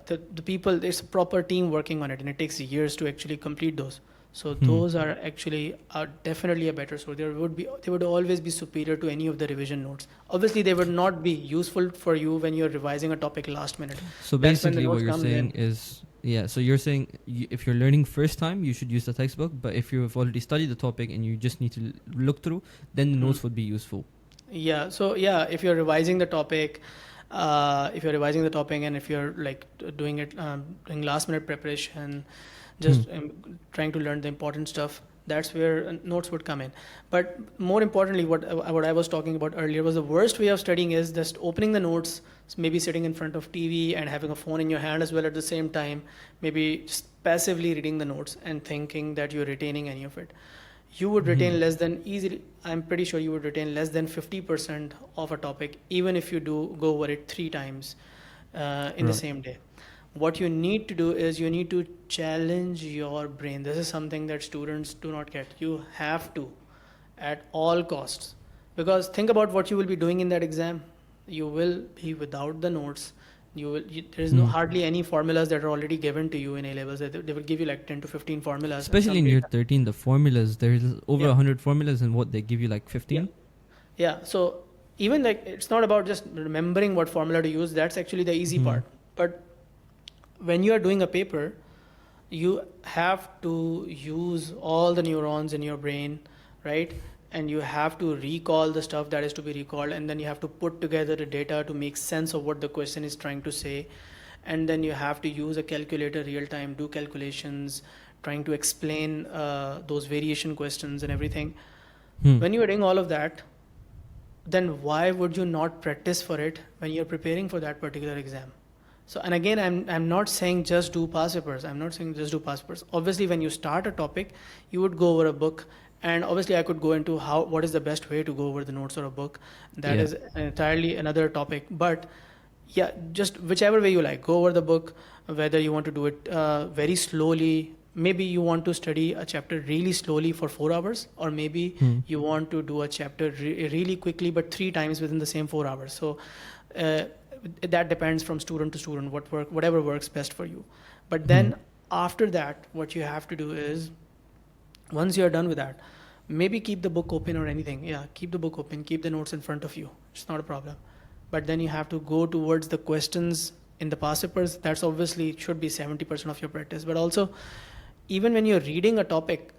the people, there's a proper team working on it, and it takes years to actually complete those. So Hmm. those are actually are definitely a better source. They would always be superior to any of the revision notes. Obviously they would not be useful for you when you're revising a topic last minute. So That's when the basically, what notes you're come saying in. is, yeah. So you're saying if you're learning first time, you should use the textbook. But if you've already studied the topic and you just need to look through, then the Mhm. notes would be useful. Yeah, so yeah, if you're revising the topic, and if you're like doing it, doing last minute preparation, Hmm. just trying to learn the important stuff, that's where notes would come in. But more importantly, what I was talking about earlier was the worst way of studying is just opening the notes, maybe sitting in front of TV and having a phone in your hand as well at the same time, maybe just passively reading the notes and thinking that you're retaining any of it. You would Hmm. retain less than easily, I'm pretty sure you would retain less than 50% of a topic, even if you do go over it 3 times in the Right. same day. What you need to do is you need to challenge your brain. This is something that students do not get. You have to, at all costs, because think about what you will be doing in that exam. You will be without the notes. There is no Hmm. hardly any formulas that are already given to you in A levels. They will give you like 10 to 15 formulas and Especially some in year data. 13, the formulas, there's over Yeah. 100 formulas, and what they give you like Yeah. 15. Yeah, so even like it's not about just remembering what formula to use, that's actually the easy Hmm. part. But when you are doing a paper, you have to use all the neurons in your brain, right? And you have to recall the stuff that is to be recalled, and then you have to put together the data to make sense of what the question is trying to say. And then you have to use a calculator real time, do calculations, trying to explain those variation questions and everything. Hmm. When you are doing all of that, then why would you not practice for it when you're preparing for that particular exam? So, and again, I'm not saying just do past papers. I'm not saying just do past papers. Obviously, when you start a topic, you would go over a book, and obviously, I could go into what is the best way to go over the notes or a book. That Yeah. is entirely another topic. But yeah, just whichever way you like, go over the book. Whether you want to do it very slowly, maybe you want to study a chapter really slowly for 4 hours, or maybe Hmm. you want to do a chapter really quickly but 3 times within the same 4 hours. So uh, that depends from student to student, whatever works best for you. But Hmm. then after that, what you have to do is, once you're done with that, maybe keep the book open or anything. Yeah, keep the book open, keep the notes in front of you. It's not a problem. But then you have to go towards the questions in the past papers. That's obviously should be 70% of your practice. But also, even when you're reading a topic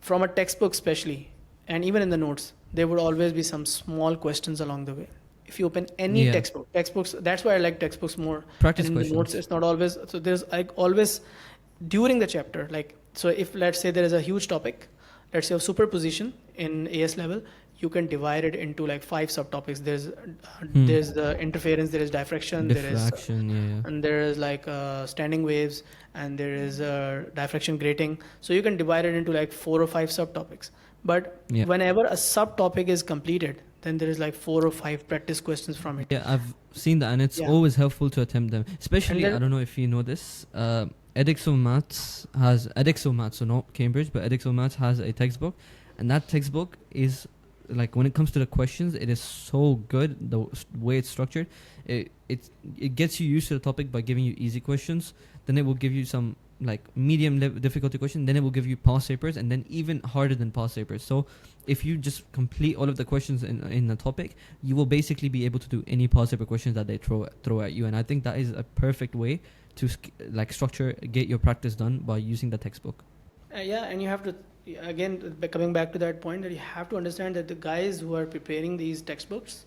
from a textbook, especially, and even in the notes, there would always be some small questions along the way. If you open any Yeah. textbooks, that's why I like textbooks more. And Practice in the notes, questions. it's not always, so there's like always during the chapter, like, so if let's say there is a huge topic, let's say of superposition in AS level, you can divide it into like 5 subtopics. Hmm. There's the interference, there is diffraction, Diffraction. Yeah. and there is like standing waves, and there is diffraction grating. So you can divide it into like 4 or 5 subtopics. But Yeah. whenever a subtopic is completed, then there is like 4 or 5 practice questions from it. Yeah, I've seen that, and it's Yeah. always helpful to attempt them. And Especially, I then, don't know if you know this. Edexo Maths has Edexo Maths, so not Cambridge, but Edexo Maths has a textbook, and that textbook is like, when it comes to the questions, it is so good. The way it's structured, it gets you used to the topic by giving you easy questions. Then it will give you some like medium difficulty question. Then it will give you past papers, and then even harder than past papers. So if you just complete all of the questions in the topic, you will basically be able to do any past paper questions that they throw at you. And I think that is a perfect way to like structure, get your practice done by using the textbook. yeah, and you have to, again, coming back to that point, that you have to understand that the guys who are preparing these textbooks,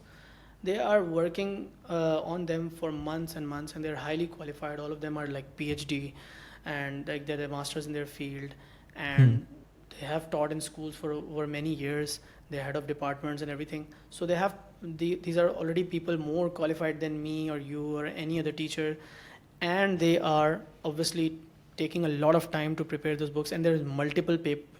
they are working on them for months and months, and they're highly qualified. All of them are like PhD, and like they're masters in their field, Hmm. and they have taught in schools for over many years. They're head of departments and everything. So they have these are already people more qualified than me or you or any other teacher, and they are obviously taking a lot of time to prepare those books. And there's multiple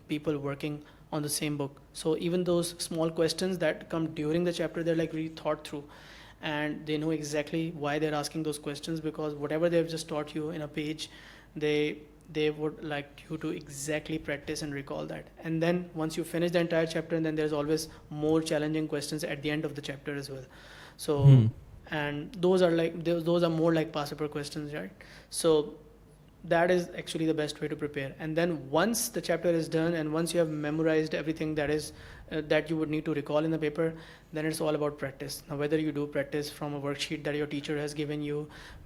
people working on the same book. So even those small questions that come during the chapter, they're like really thought through, and they know exactly why they're asking those questions, because whatever they've just taught you in a page, they would like you to exactly practice and recall that. And then once you finish the entire chapter, and then there's always more challenging questions at the end of the chapter as well. So, Hmm. and those are like those are more like past paper questions, right? So that is actually the best way to prepare. And then once the chapter is done, and once you have memorized everything that is that you would need to recall in the paper, then it's all about practice. Now, whether you do practice from a worksheet that your teacher has given you,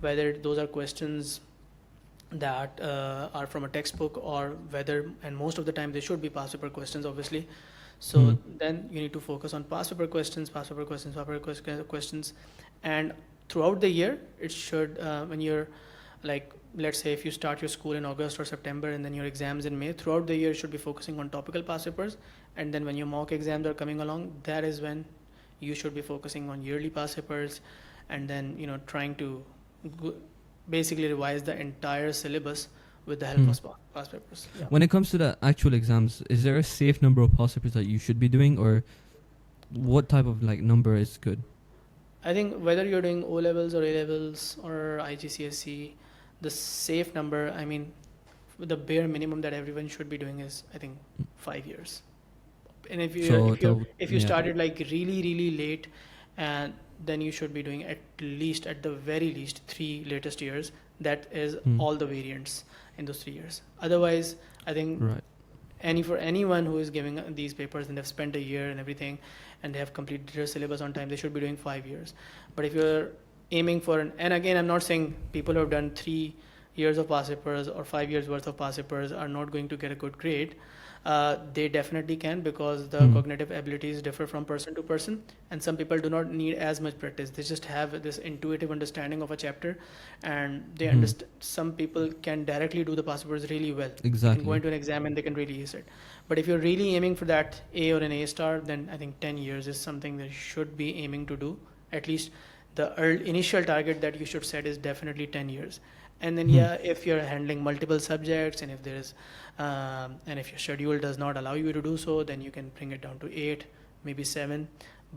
whether those are questions that are from a textbook, or whether, and most of the time they should be past paper questions, obviously. Hmm. So then you need to focus on past paper questions, past paper questions, past paper questions. And throughout the year, it should, when you're like, let's say if you start your school in August or September, and then your exams in May, throughout the year you should be focusing on topical past papers. And then when your mock exams are coming along, that is when you should be focusing on yearly past papers. And then, trying to go, basically revise the entire syllabus with the help Hmm. of past papers. Yeah. When it comes to the actual exams, is there a safe number of past papers that you should be doing, or what type of like number is good? I think whether you're doing O levels or A levels or IGCSE, the safe number, I mean, the bare minimum that everyone should be doing is, I think, 5 years. And So if you yeah. started like really late, and then you should be doing at least, at the very least, 3 latest years. That is Hmm. all the variants in those 3 years. Otherwise, I think Right. for anyone who is giving these papers and they've spent a year and everything, and they have completed their syllabus on time, they should be doing 5 years. But if you're aiming for and again, I'm not saying people who have done 3 years of past papers or 5 years worth of past papers are not going to get a good grade. They definitely can, because the Hmm. cognitive abilities differ from person to person, and some people do not need as much practice. They just have this intuitive understanding of a chapter, and they Hmm. understand. Some people can directly do the past papers really well. They can go Exactly. into an exam and they can really use it. But if you're really aiming for that A or an A star, then I think 10 years is something that you should be aiming to do. At least the initial target that you should set is definitely 10 years. And then, Hmm. yeah, if you're handling multiple subjects, and if there's and if your schedule does not allow you to do so, then you can bring it down to 8, maybe 7.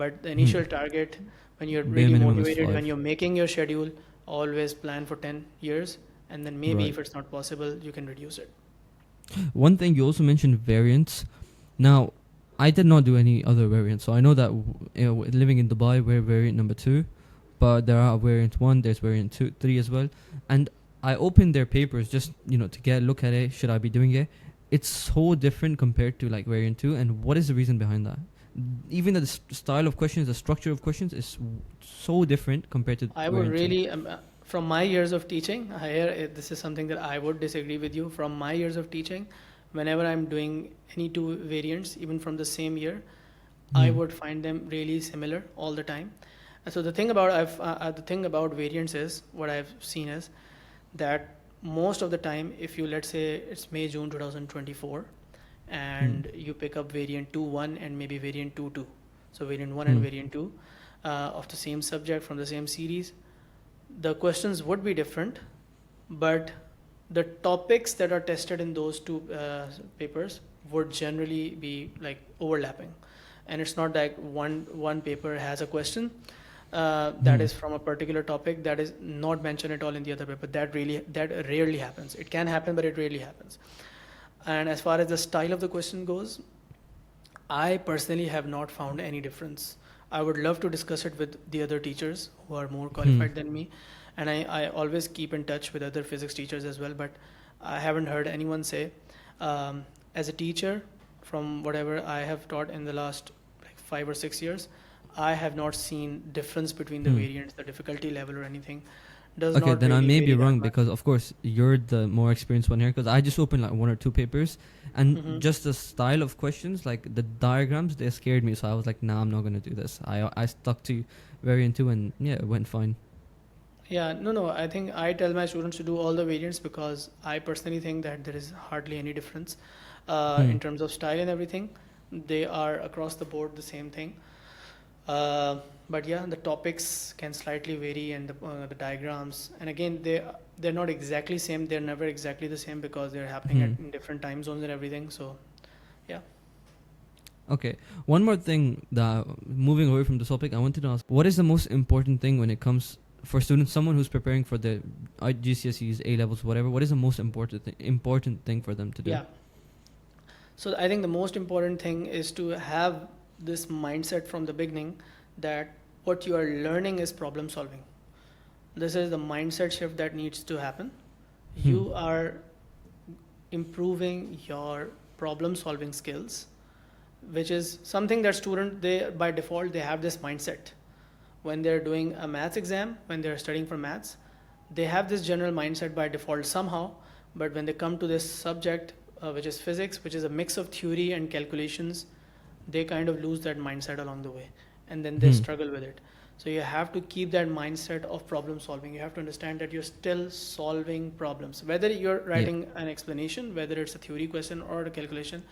But the Hmm. initial target, when you're Bare really minimum is motivated, when 5. you're making your schedule, always plan for 10 years. And then maybe Right. if it's not possible, you can reduce it. One thing you also mentioned variants. Now, I did not do any other variants, so I know that living in Dubai, we're variant number 2, but there are variant 1, there's variant 2, 3 as well. And I opened their papers just to get a look at it. Should I be doing it? It's so different compared to like variant 2, and what is the reason behind that? Even the style of questions, the structure of questions is so different compared to I would variant 2. really, from my years of teaching, this is something that I would disagree with you. From my years of teaching, whenever I'm doing any two variants, even from the same year, I Hmm. would find them really similar all the time. So the thing about the thing about variants is, what I've seen is that most of the time, if you, let's say it's May June 2024, and you pick up variant 2.1 and maybe variant 2.2, so variant 1 and Hmm. variant 2 of the same subject from the same series, the questions would be different, but the topics that are tested in those two papers would generally be like overlapping. And it's not like one paper has a question that Hmm. is from a particular topic that is not mentioned at all in the other paper. That rarely happens. It can happen, but it rarely happens. And as far as the style of the question goes, I personally have not found any difference. I would love to discuss it with the other teachers who are more qualified than me. And I always keep in touch with other physics teachers as well, but I haven't heard anyone say, as a teacher, from whatever I have taught in the last like 5 or 6 years, I have not seen difference between the Hmm. variants, the difficulty level or anything. Does Okay, not then I really may be vary that wrong much. because, of course, you're the more experienced one here. Because I just opened like 1 or 2 papers, and Hmm. just the style of questions, like the diagrams, they scared me. So I was like, nah, I'm not gonna do this. I stuck to variant 2, and yeah, it went fine. Yeah, no. I think I tell my students to do all the variants, because I personally think that there is hardly any difference Hmm. in terms of style and everything. They are across the board the same thing. Uh, but yeah, the topics can slightly vary, and the diagrams. And again, they're not exactly same. They're never exactly the same, because they're happening Hmm. in different time zones and everything. So yeah. Okay. One more thing that moving away from the topic, I wanted to ask, what is the most important thing when it comes for students, someone who's preparing for the GCSEs, A levels, whatever? What is the most important thing for them to do? Yeah. So I think the most important thing is to have this mindset from the beginning that what you are learning is problem solving. This is the mindset shift that needs to happen. You are improving your problem solving skills, which is something that student, they by default they have this mindset when they're doing a maths exam, when they're studying for maths, they have this general mindset by default somehow. But when they come to this subject, which is physics, which is a mix of theory and calculations, they kind of lose that mindset along the way, and then they struggle with it. So you have to keep that mindset of problem solving. You have to understand that you're still solving problems, whether you're writing an explanation, whether it's a theory question or a calculation,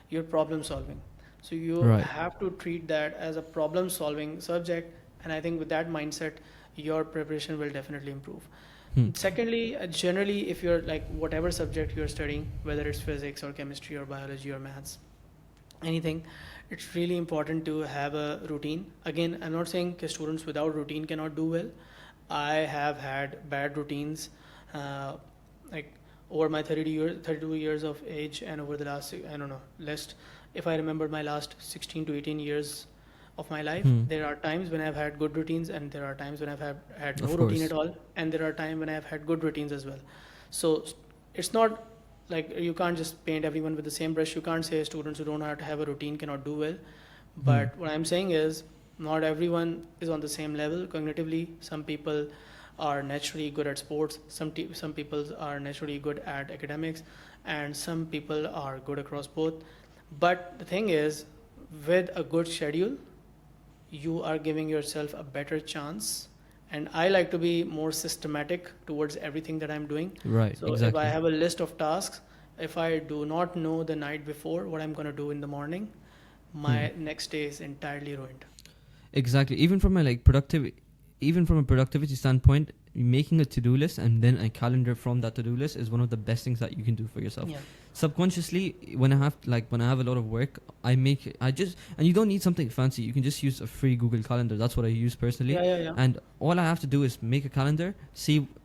you're problem solving. So you have to treat that as a problem solving subject, and I think with that mindset your preparation will definitely improve. Secondly, generally, if you're like whatever subject you're studying, whether it's physics or chemistry or biology or maths, anything, it's really important to have a routine. Again, I'm not saying students without routine cannot do well. I have had bad routines, like over my 32 years of age, and over the last, I don't know, if I remember my last 16 to 18 years of my life, there are times when I've had good routines, and there are times when I've had no routine at all, and there are times when I've had good routines as well. So it's not like you can't just paint everyone with the same brush. You can't say students who don't have to have a routine cannot do well. But what I'm saying is not everyone is on the same level cognitively. Some people are naturally good at sports, some people are naturally good at academics, and some people are good across both. But the thing is, with a good schedule, you are giving yourself a better chance. And I like to be more systematic towards everything that I'm doing. Right. So if I have a list of tasks, if I do not know the night before what I'm going to do in the morning, my next day is entirely ruined. Exactly. Even from a productivity standpoint, making a to-do list and then a calendar from that to-do list is one of the best things that you can do for yourself. Yeah. Subconsciously, when I have a lot of work, and you don't need something fancy. You can just use a free Google Calendar. That's what I use personally. Yeah. And all I have to do is make a calendar,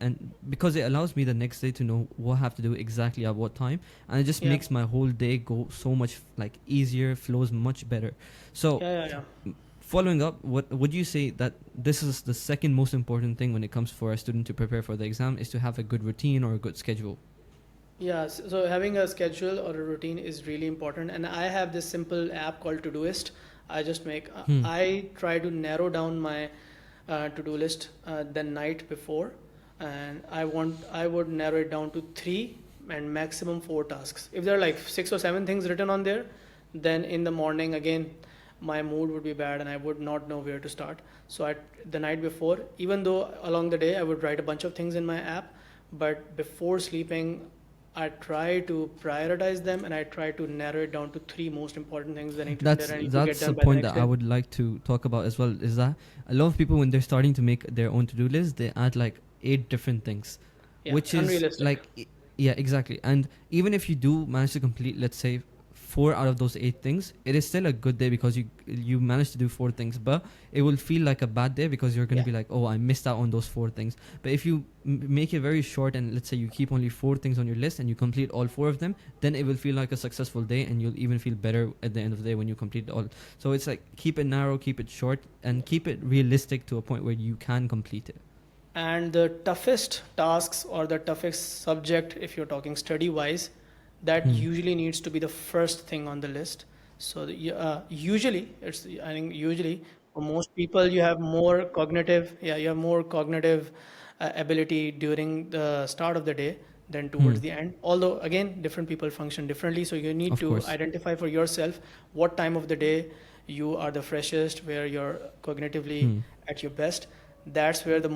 and because it allows me the next day to know what I have to do exactly at what time, and it just makes my whole day go so much easier, flows much better. So following up, what would you say that this is the second most important thing when it comes for a student to prepare for the exam, is to have a good routine or a good schedule? Yeah, so having a schedule or a routine is really important. And I have this simple app called Todoist. I try to narrow down my to-do list the night before, and I would narrow it down to 3 and maximum 4 tasks. If there are like 6 or 7 things written on there, then in the morning again my mood would be bad and I would not know where to start. So the night before, even though along the day I would write a bunch of things in my app, but before sleeping I try to prioritize them, and I try to narrow it down to 3 most important things that I need to get done. That's the point that I would like to talk about as well, is that a lot of people, when they're starting to make their own to-do list, they add 8 different things, which is unrealistic. Yeah, exactly. And even if you do manage to complete, let's say, 4 out of those 8 things, it is still a good day because you managed to do 4 things. But it will feel like a bad day because you're going to be like, oh, I missed out on those 4 things. But if you make it very short, and let's say you keep only 4 things on your list and you complete all 4 of them, then it will feel like a successful day, and you'll even feel better at the end of the day when you complete it all. So it's keep it narrow, keep it short, and keep it realistic to a point where you can complete it. And the toughest tasks or the toughest subject, if you're talking study wise, that usually needs to be the first thing on the list. So usually for most people you have more cognitive ability during the start of the day than towards the end. Although again, different people function differently, so you need to identify for yourself what time of the day you are the freshest, where you're cognitively at your best. That's where the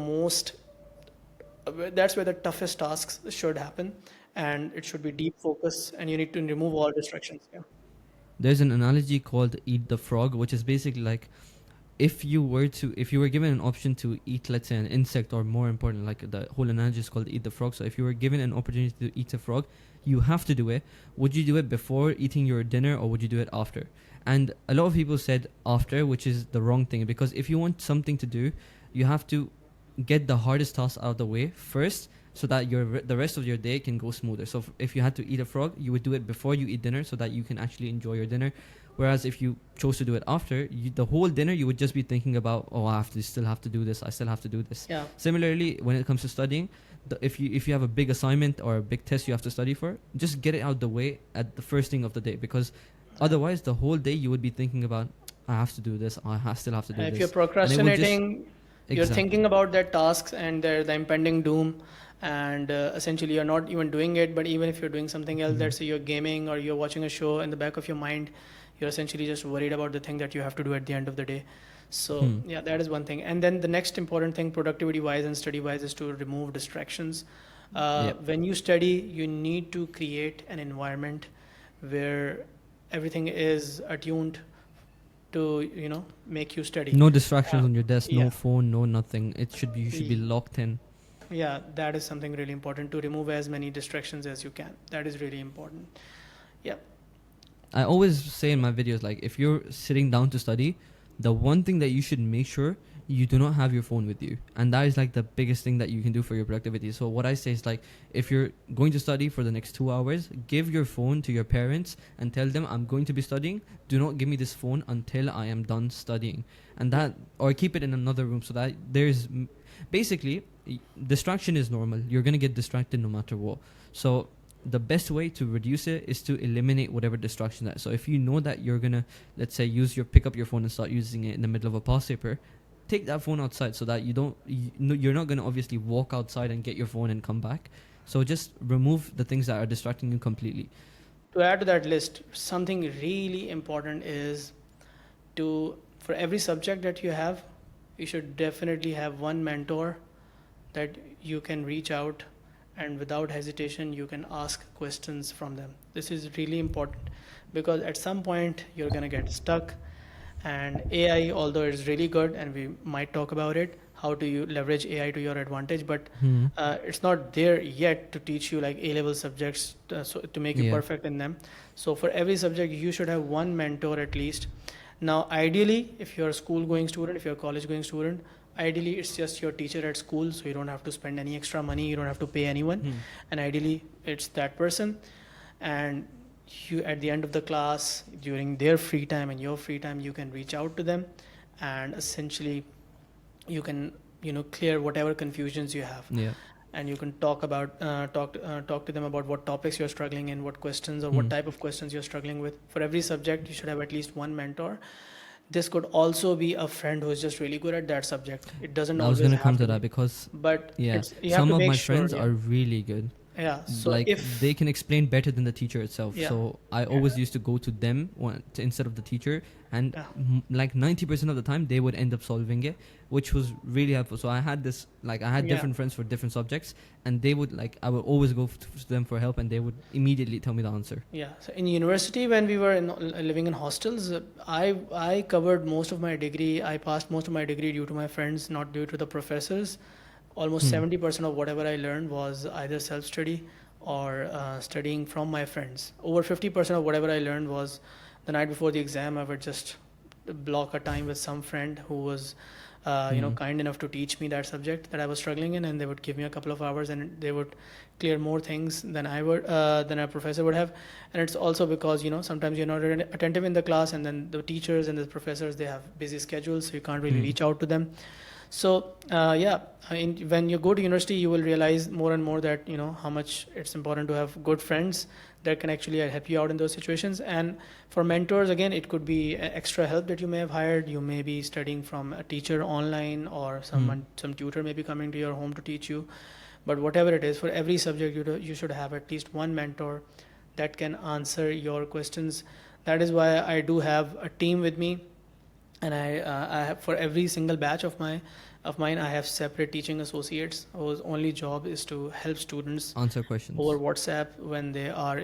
toughest tasks should happen, and it should be deep focus, and you need to remove all distractions. There's an analogy called eat the frog, which is basically if you were given an option to eat, let's say, an insect, or more important, the whole analogy is called eat the frog. So if you were given an opportunity to eat a frog, you have to do it. Would you do it before eating your dinner, or would you do it after? And a lot of people said after, which is the wrong thing, because if you want something to do, you have to get the hardest task out of the way first, so that the rest of your day can go smoother. So if you had to eat a frog, you would do it before you eat dinner, so that you can actually enjoy your dinner. Whereas if you chose to do it after, the whole dinner you would just be thinking about, oh, still have to do this, I still have to do this. Yeah. Similarly, when it comes to studying, if you have a big assignment or a big test you have to study for, just get it out the way at the first thing of the day, because otherwise the whole day you would be thinking about, I have to do this, still have to do And this. if you're procrastinating, you're Exactly. thinking about that tasks and the impending doom, and essentially you're not even doing it. But even if you're doing something else, let's say you're gaming or you're watching a show, in the back of your mind you're essentially just worried about the thing that you have to do at the end of the day. So yeah, that is one thing. And then the next important thing, productivity wise and study wise, is to remove distractions. When you study, you need to create an environment where everything is attuned to make you study. No distractions on your desk, yeah. no phone, no nothing. You should be locked in. Yeah, that is something really important, to remove as many distractions as you can. That is really important. Yeah. I always say in my videos, like, if you're sitting down to study, the one thing that you should make sure you do not have your phone with you, and that is like the biggest thing that you can do for your productivity. So what I say is, like, if you're going to study for the next 2 hours, give your phone to your parents and tell them, I'm going to be studying, do not give me this phone until I am done studying. And that, or keep it in another room, so that there's basically, distraction is normal. You're going to get distracted no matter what. So the best way to reduce it is to eliminate whatever distraction that. So if you know that you're gonna, let's say, pick up your phone and start using it in the middle of a past paper, take that phone outside, so that you're not gonna obviously walk outside and get your phone and come back. So just remove the things that are distracting you completely. To add to that list, something really important is for every subject that you have, you should definitely have one mentor that you can reach out, and without hesitation you can ask questions from them. This is really important, because at some point you're going to get stuck, and AI, although it's really good and we might talk about it, how do you leverage AI to your advantage, but it's not there yet to teach you like A-level subjects, so to make you perfect in them. So for every subject you should have one mentor at least. Now ideally, if you're a school going student, if you're a college going student, ideally it's just your teacher at school, so you don't have to spend any extra money, you don't have to pay anyone, and ideally it's that person. And you, at the end of the class, during their free time and your free time, you can reach out to them, and essentially you can clear whatever confusions you have. And you can talk to them about what topics you're struggling in, what questions or what type of questions you're struggling with. For every subject you should have at least one mentor. This could also be a friend who is just really good at that subject. It doesn't always have to be. I was going to come to that, because but some of my friends are really good. Yeah, so like if they can explain better than the teacher itself. So I always used to go to them instead of the teacher, and like 90% of the time they would end up solving it, which was really helpful. So I had different friends for different subjects, and they would I would always go to them for help, and they would immediately tell me the answer. Yeah. So in university, when we were living in hostels, I covered most of my degree. I passed most of my degree due to my friends, not due to the professors. Almost 70% of whatever I learned was either self-study or studying from my friends. Over 50% of whatever I learned was the night before the exam. I would just block a time with some friend who was kind enough to teach me that subject that I was struggling in, and they would give me a couple of hours, and they would clear more things than I would, than a professor would have. And it's also because sometimes you're not attentive in the class, and then the teachers and the professors, they have busy schedules, so you can't really reach out to them. So when you go to university, you will realize more and more that how much it's important to have good friends that can actually help you out in those situations. And for mentors, again, it could be extra help that you may have hired. You may be studying from a teacher online, or some tutor may be coming to your home to teach you. But whatever it is, for every subject you should have at least one mentor that can answer your questions. That is why I do have a team with me. And I have, for every single batch of mine, I have separate teaching associates whose only job is to help students answer questions over WhatsApp when they are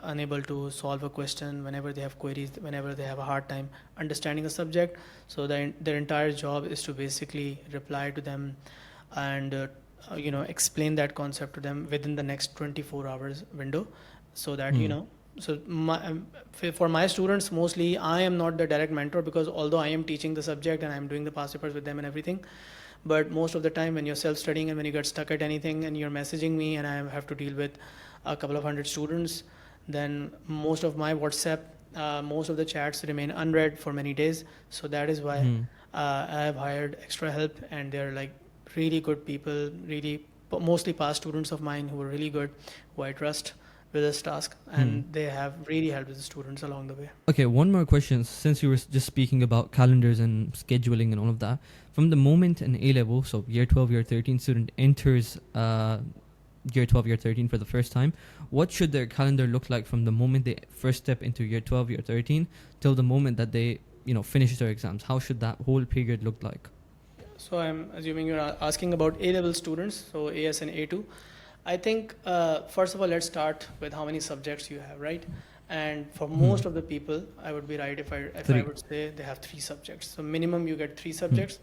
unable to solve a question, whenever they have queries, whenever they have a hard time understanding a subject. So their entire job is to basically reply to them and explain that concept to them within the next 24 hours window, so that So for my students, mostly I am not the direct mentor, because although I am teaching the subject and I'm doing the past papers with them and everything, but most of the time when you're self-studying and when you get stuck at anything and you're messaging me and I have to deal with a couple of hundred students, then most of my WhatsApp, most of the chats remain unread for many days. So that is why Hmm. I have hired extra help, and they're like really good people, really mostly past students of mine who are really good, who I trust with this task, Hmm. and they have really helped with the students along the way. Okay, one more question. Since you were just speaking about calendars and scheduling and all of that, from the moment an A level, so year 12, year 13 student enters year 12, year 13 for the first time, what should their calendar look like from the moment they first step into year 12, year 13 till the moment that they, finish their exams? How should that whole period look like? So I'm assuming you're asking about A-level students, so AS and A2. I think first of all, let's start with how many subjects you have, right? And for most of the people, I would be right if I Three. would say they have 3 subjects. So minimum you get 3 Hmm. subjects,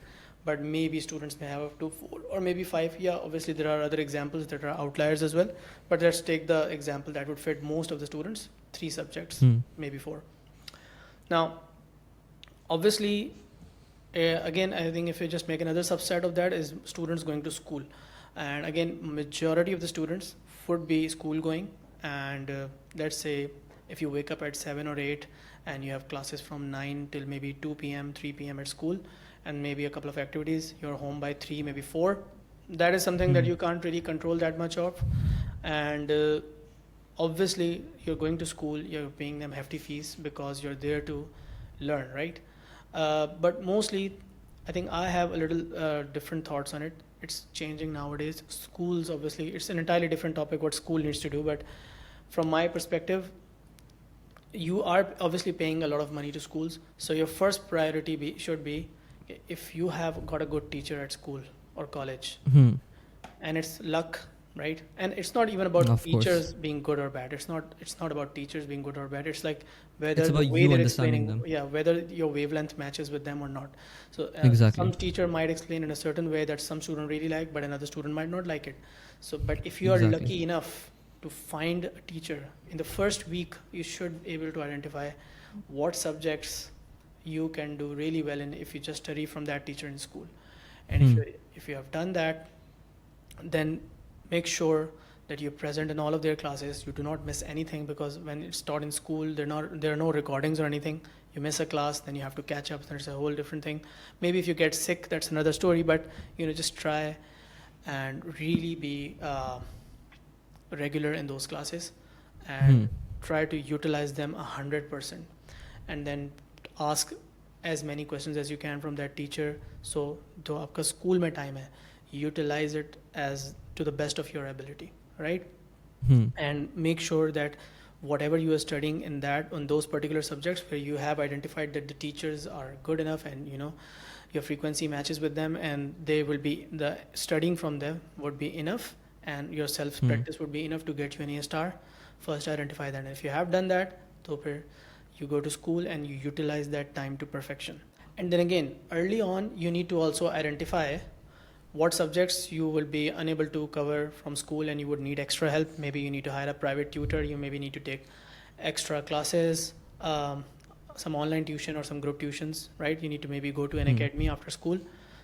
but maybe students may have up to 4 or maybe 5. Yeah, obviously there are other examples that are outliers as well. But let's take the example that would fit most of the students: 3 subjects, Hmm. maybe 4. Now, obviously, again, I think if you just make another subset of that is students going to school, and again, majority of the students would be school going, and let's say if you wake up at 7 or 8 and you have classes from 9 till maybe 2 p.m., 3 p.m. at school, and maybe a couple of activities, you're home by 3, maybe 4. That is something that Hmm. you can't really control that much of, and obviously you're going to school, you're paying them hefty fees because you're there to learn, right? But mostly, I think I have a little different thoughts on it. It's changing nowadays. Schools, obviously, it's an entirely different topic what school needs to do. But from my perspective, you are obviously paying a lot of money to schools. So your first priority should be, if you have got a good teacher at school or college, Hmm. and it's luck, right? And it's not even about Of course. teachers being good or bad. It's not about teachers being good or bad. It's like It's whether the about way you they're understanding explaining, them. yeah, whether your wavelength matches with them or not. So some Exactly. teacher might explain in a certain way that some student really like, but another student might not like it. So but if you are Exactly. lucky enough to find a teacher in the first week, you should be able to identify what subjects you can do really well in if you just study from that teacher in school. And Hmm. if you have done that, then make sure that you're present in all of their classes. You do not miss anything, because when it's taught in school, there are no recordings or anything. You miss a class, then you have to catch up. There's a whole different thing. Maybe if you get sick, that's another story. But just try and really be regular in those classes, Hmm. and try to utilize them 100%, and then ask as many questions as you can from that teacher. So जो आपका school में time है, utilize it as to the best of your ability, right? Hmm. And make sure that whatever you are studying on those particular subjects where you have identified that the teachers are good enough, and your frequency matches with them, and the studying from them would be enough, and your self Hmm. practice would be enough to get you an A star. First identify that, and if you have done that, तो फिर you go to school and you utilize that time to perfection. And then again, early on, you need to also identify what subjects you will be unable to cover from school and you would need extra help. Maybe you need to hire a private tutor, you maybe need to take extra classes, some online tuition or some group tuitions, right? You need to maybe go to an academy after school.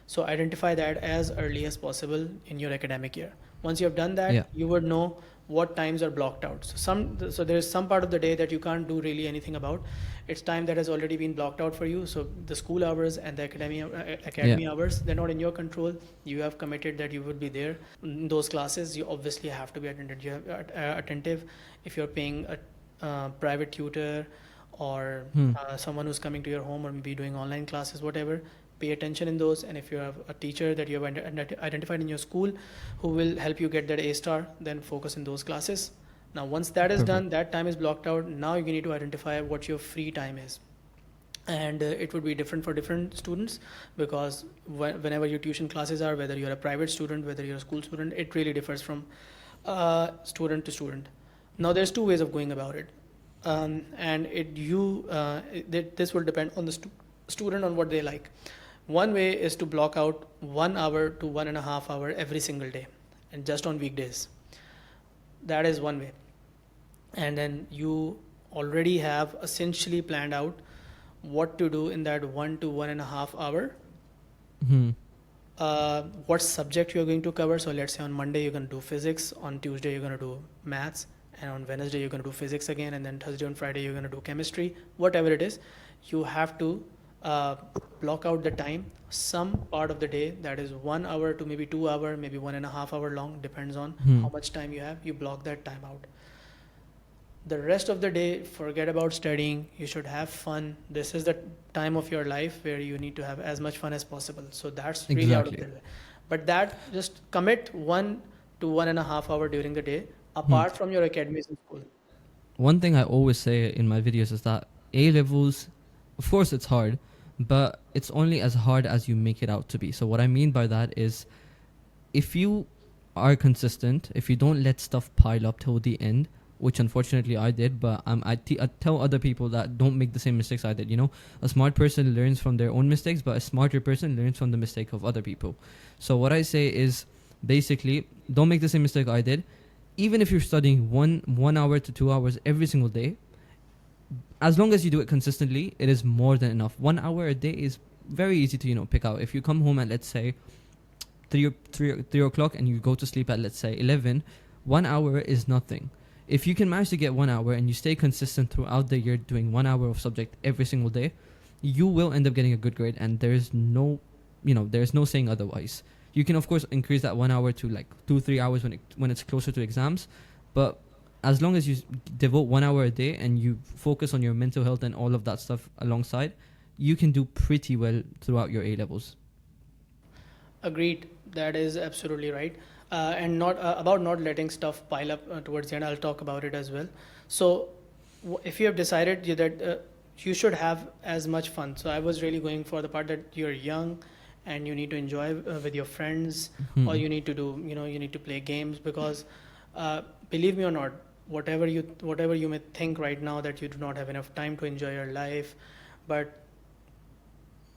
So identify that as early as possible in your academic year. Once you have done that, Yeah. you would know what times are blocked out. So there's some part of the day that you can't do really anything about. It's time that has already been blocked out for you. So the school hours and the academy hours, they're not in your control. You have committed that you would be there in those classes. You obviously have to be attentive. If you're paying a private tutor or someone who's coming to your home or maybe doing online classes, whatever, pay attention in those. And if you have a teacher that you have identified in your school who will help you get that A star, then focus in those classes. Now once that is done, that time is blocked out. Now you need to identify what your free time is, and it would be different for different students, because whenever your tuition classes are, whether you're a private student, whether you're a school student, it really differs from student to student. Now there's 2 ways of going about it, and this will depend on the student on what they like. One way is to block out 1 hour to 1.5 hour every single day, and just on weekdays. That is one way. And then you already have essentially planned out what to do in that 1 to 1.5 hour, Hmm. what subject you're going to cover. So let's say on Monday you're going to do physics, on Tuesday you're going to do maths, and on Wednesday you're going to do physics again, and then Thursday and Friday you're going to do chemistry. Whatever it is, you have to uh, block out the time, some part of the day that is 1 hour to maybe 2 hour, maybe 1.5 hour long, depends on Hmm. how much time you have. You block that time out. The rest of the day, forget about studying. You should have fun. This is the time of your life where you need to have as much fun as possible. So that's really out of Exactly. the way. But that, just commit 1 to 1.5 hour during the day, Hmm. apart from your academies in school. One thing I always say in my videos is that A levels, of course, it's hard, but it's only as hard as you make it out to be. So what I mean by that is, if you are consistent, if you don't let stuff pile up till the end, which unfortunately I did, but I tell other people that don't make the same mistakes I did. You know, a smart person learns from their own mistakes, but a smarter person learns from the mistake of other people. So what I say is, basically, don't make the same mistake I did. Even if you're studying 1 hour to 2 hours every single day, as long as you do it consistently, it is more than enough. 1 hour a day is very easy to pick out. If you come home at, let's say, 3 o'clock and you go to sleep at, let's say, 11, 1 hour is nothing. If you can manage to get 1 hour and you stay consistent throughout the year doing 1 hour of subject every single day, you will end up getting a good grade, and there's no saying otherwise. You can of course increase that 1 hour to like 2-3 hours when it's closer to exams, but as long as you devote 1 hour a day and you focus on your mental health and all of that stuff alongside, you can do pretty well throughout your A levels. Agreed. That is absolutely right. And not about not letting stuff pile up towards the end. I'll talk about it as well. So, if you have decided that you should have as much fun. So I was really going for the part that you're young, and you need to enjoy with your friends, or Hmm. you need to do, you need to play games, because believe me or not, whatever you may think right now that you do not have enough time to enjoy your life, but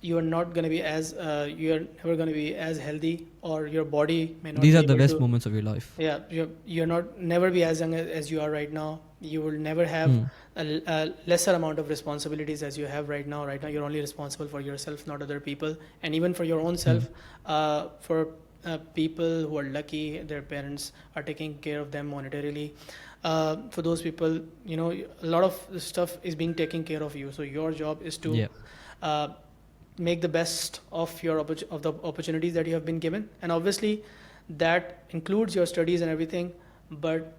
you are not going to be as you're never going to be as healthy, or your body may not These be are the able best to. moments of your life. Yeah, you're not never be as young as you are right now. You will never have Hmm. a lesser amount of responsibilities as you have right now. Right now you're only responsible for yourself, not other people, and even for your own Hmm. self. For people who are lucky, their parents are taking care of them monetarily. For those people, a lot of stuff is being taken care of you, so your job is to Yeah. uh, make the best of of the opportunities that you have been given, and obviously that includes your studies and everything. But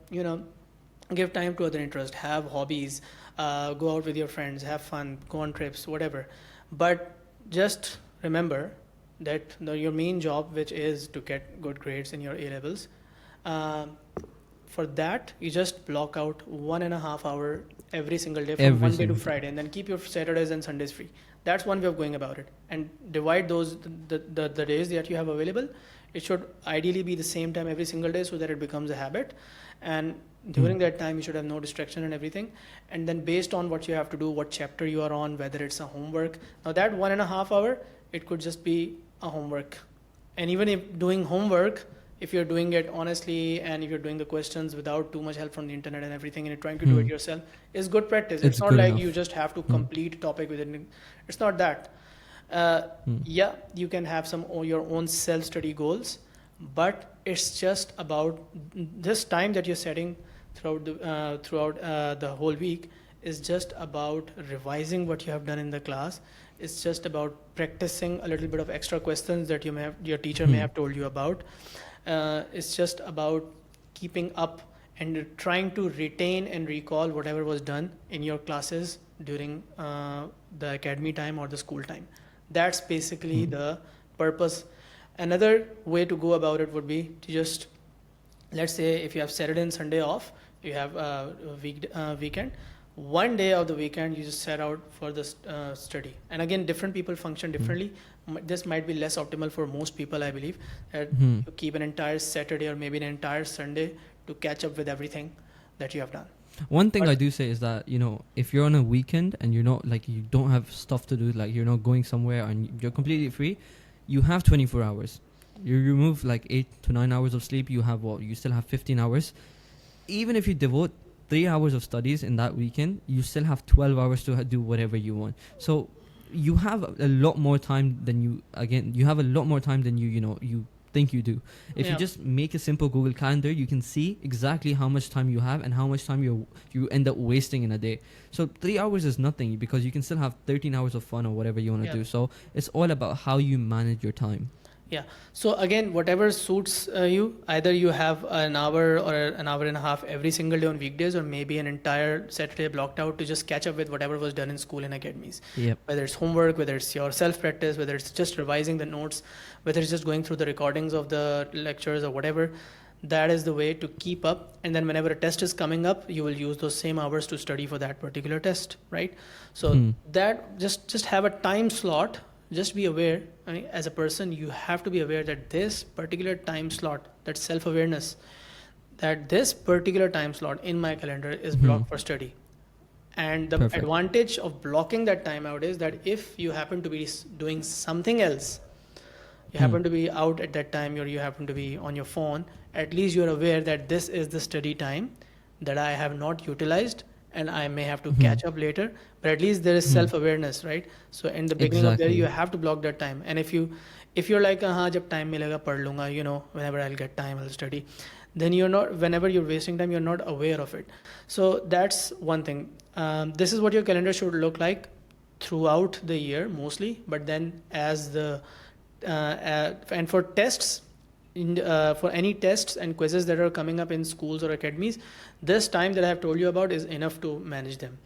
give time to other interests, have hobbies, go out with your friends, have fun, go on trips, whatever. But just remember that your main job, which is to get good grades in your A levels, um, for that you just block out 1.5 hour every single day from Every Monday to single day. Friday, and then keep your Saturdays and Sundays free. That's one way of going about it, and divide those the days that you have available. It should ideally be the same time every single day, so that it becomes a habit. And Hmm. during that time you should have no distraction and everything. And then based on what you have to do, what chapter you are on, whether it's a homework, now that 1.5 hour, it could just be a homework. And even if doing homework, if you're doing it honestly, and if you're doing the questions without too much help from the internet and everything, and you're trying to do it Hmm. yourself, is good practice. It's It's not good like you enough. just have to Hmm. complete a topic within. It's not that. uh, Hmm. yeah, you can have your own self-study goals, but it's just about this time that you're setting throughout the whole week is just about revising what you have done in the class. It's just about practicing a little bit of extra questions that your teacher may Hmm. have told you about. It's just about keeping up and trying to retain and recall whatever was done in your classes during the academy time or the school time. That's basically Hmm. the purpose. Another way to go about it would be to just, let's say if you have Saturday and Sunday off, you have weekend. One day of the weekend you just set out for the study. And again, different people function Hmm. differently. This might be less optimal for most people, I believe, that Hmm. you keep an entire Saturday or maybe an entire Sunday to catch up with everything that you have done. One thing But I do say is that, if you're on a weekend and you're not like, you don't have stuff to do, like you're not going somewhere and you're completely free, you have 24 hours. You remove like 8 to 9 hours of sleep, you have what? You still have 15 hours. Even if you devote 3 hours of studies in that weekend, you still have 12 hours to do whatever you want. So you have a lot more time than you have a lot more time than you think you do. If you just make a simple Google Calendar, you can see exactly how much time you have and how much time you end up wasting in a day. So 3 hours is nothing, because you can still have 13 hours of fun or whatever you want to do. So it's all about how you manage your time. Yeah. So again, whatever suits you, either you have an hour or an hour and a half every single day on weekdays, or maybe an entire Saturday blocked out to just catch up with whatever was done in school and academies. Yep. Whether it's homework, whether it's your self-practice, whether it's just revising the notes, whether it's just going through the recordings of the lectures or whatever, that is the way to keep up. And then whenever a test is coming up, you will use those same hours to study for that particular test, right? So that just have a time slot. Just be aware, I mean, as a person, you have to be aware that this particular time slot, that self-awareness, that this particular time slot in my calendar is blocked for study. And the advantage of blocking that time out is that if you happen to be doing something else, you happen to be out at that time, or you happen to be on your phone, at least you're aware that this is the study time that I have not utilized, and I may have to catch up later, but at least there is self-awareness, right? So in the beginning of the year, you have to block that time. And if you're like, jab time milega pad lunga, whenever I'll get time, I'll study, then whenever you're wasting time, you're not aware of it. So that's one thing. This is what your calendar should look like throughout the year mostly, but then and for tests, for any tests and quizzes that are coming up in schools or academies, this time that I have told you about is enough to manage them.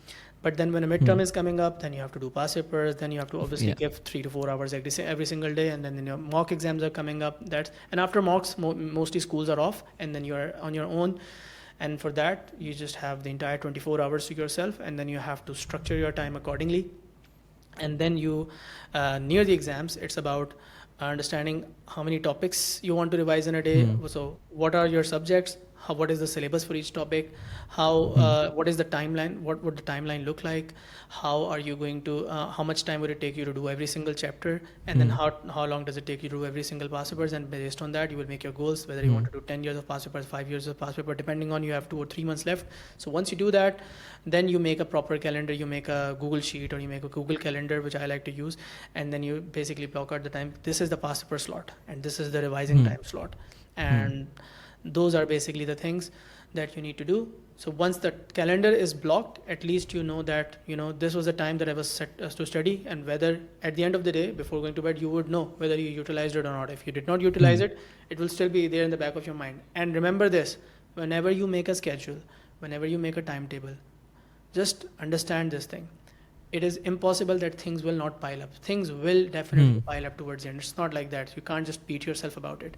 But then when a midterm is coming up, then you have to do past papers, then you have to obviously give 3 to 4 hours every single day, and then your mock exams are coming up. And after mocks, mostly schools are off, and then you're on your own. And for that, you just have the entire 24 hours to yourself, and then you have to structure your time accordingly. And then near the exams, it's about understanding how many topics you want to revise in a day. So what are your subjects? What is the syllabus for each topic? What is the timeline? What would the timeline look like? How are you going to, how much time would it take you to do every single chapter? And then how long does it take you to do every single past papers? And based on that, you will make your goals, whether you want to do 10 years of past papers, 5 years of past paper, depending on, you have 2 or 3 months left. So once you do that, then you make a proper calendar, you make a Google sheet, or you make a Google calendar, which I like to use. And then you basically block out the time. This is the past paper slot, and this is the revising time slot. And those are basically the things that you need to do. So once the calendar is blocked, at least you know that, this was the time that I was set to study, and whether at the end of the day, before going to bed, you would know whether you utilized it or not. If you did not utilize it, it will still be there in the back of your mind. And remember this, whenever you make a schedule, whenever you make a timetable, just understand this thing. It is impossible that things will not pile up. Things will definitely pile up towards the end. It's not like that. You can't just beat yourself about it.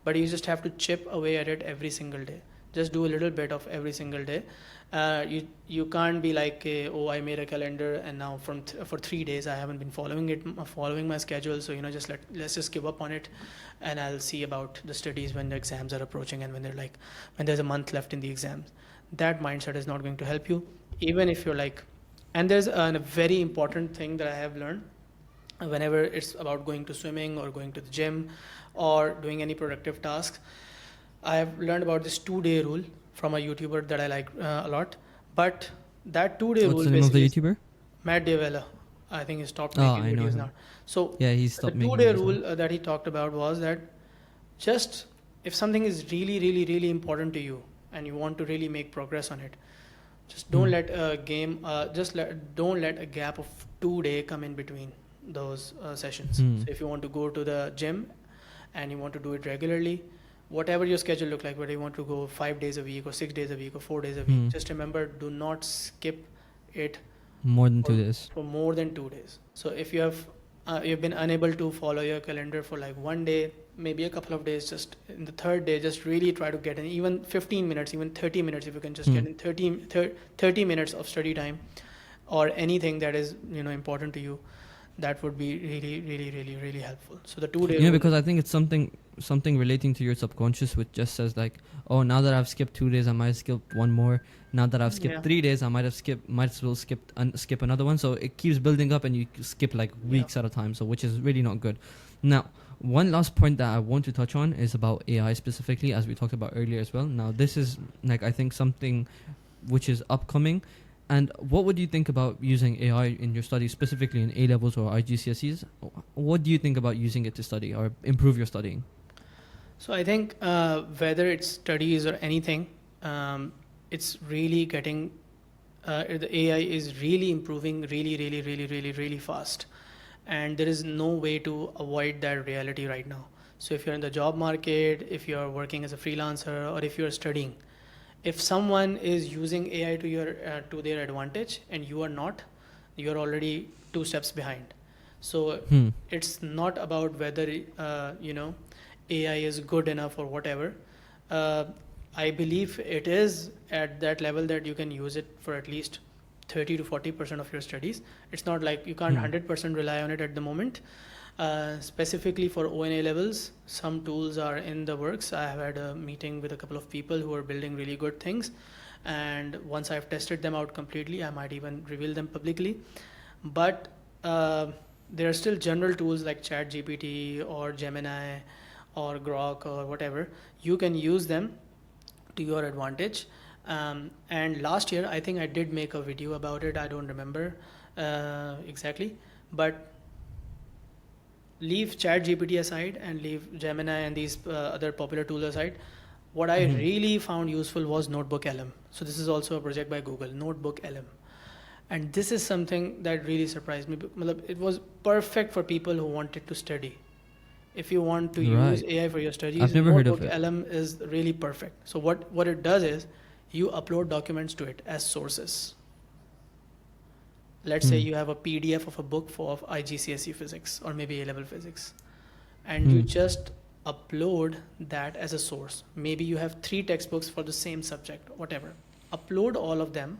But you just have to chip away at it every single day. Just do a little bit of every single day. You can't be like, I made a calendar, and now for 3 days I haven't been following my schedule. So let's just give up on it, and I'll see about the studies when the exams are approaching, and when there's a month left in the exams. That mindset is not going to help you, even if you're like. And there's a very important thing that I have learned. Whenever it's about going to swimming or going to the gym or doing any productive tasks, I have learned about this 2-day rule from a YouTuber that I like a lot. But that 2-day rule, what's the name of the YouTuber? Matt Davella. I think he stopped making videos now. So yeah, he stopped making the 2-day rule that he talked about was that just if something is really, really, really important to you and you want to really make progress on it, just don't let a don't let a gap of 2 days come in between those sessions. So if you want to go to the gym and you want to do it regularly, whatever your schedule look like, whether you want to go 5 days a week or 6 days a week or 4 days a week, just remember, do not skip it more than 2 days. For more than 2 days. So if you have you've been unable to follow your calendar for like 1 day, maybe a couple of days, just in the 3rd day, just really try to get in even 15 minutes, even 30 minutes. If you can just get in 30 minutes of study time or anything that is important to you, that would be really, really, really, really helpful. So the 2 days. Because I think it's something relating to your subconscious, which just says like, oh, now that I've skipped 2 days, I might skip one more. Now that I've skipped 3 days, I might as well skip another one. So it keeps building up, and you skip like weeks at a time. So which is really not good. Now, one last point that I want to touch on is about AI specifically, as we talked about earlier as well. Now, this is like, I think something which is upcoming. And what would you think about using AI in your studies, specifically in A levels or IGCSEs? What do you think about using it to study or improve your studying? So I think whether it's studies or anything, it's really getting the AI is really improving really fast, and there is no way to avoid that reality right now. So if you're in the job market, if you're working as a freelancer, or if you're studying, if someone is using AI to their advantage and you are not, you're already two steps behind. So it's not about whether AI is good enough or whatever. I believe it is at that level that you can use it for at least 30 to 40% of your studies. It's not like you can't 100% rely on it at the moment. Specifically for ONA levels, some tools are in the works. I have had a meeting with a couple of people who are building really good things, and once I've tested them out completely, I might even reveal them publicly. But there are still general tools like ChatGPT or Gemini or Grok or whatever. You can use them to your advantage. And last year, I think I did make a video about it. I don't remember exactly, but leave ChatGPT aside and leave Gemini and these other popular tools aside. What I really found useful was Notebook LM. So this is also a project by Google, Notebook LM. And this is something that really surprised me. It was perfect for people who wanted to study. If you want to use AI for your studies, I've never heard of Notebook it. LM is really perfect. So what it does is you upload documents to it as sources. Let's say you have a PDF of a book of IGCSE physics or maybe A-level physics, and you just upload that as a source. Maybe you have 3 textbooks for the same subject, whatever. Upload all of them,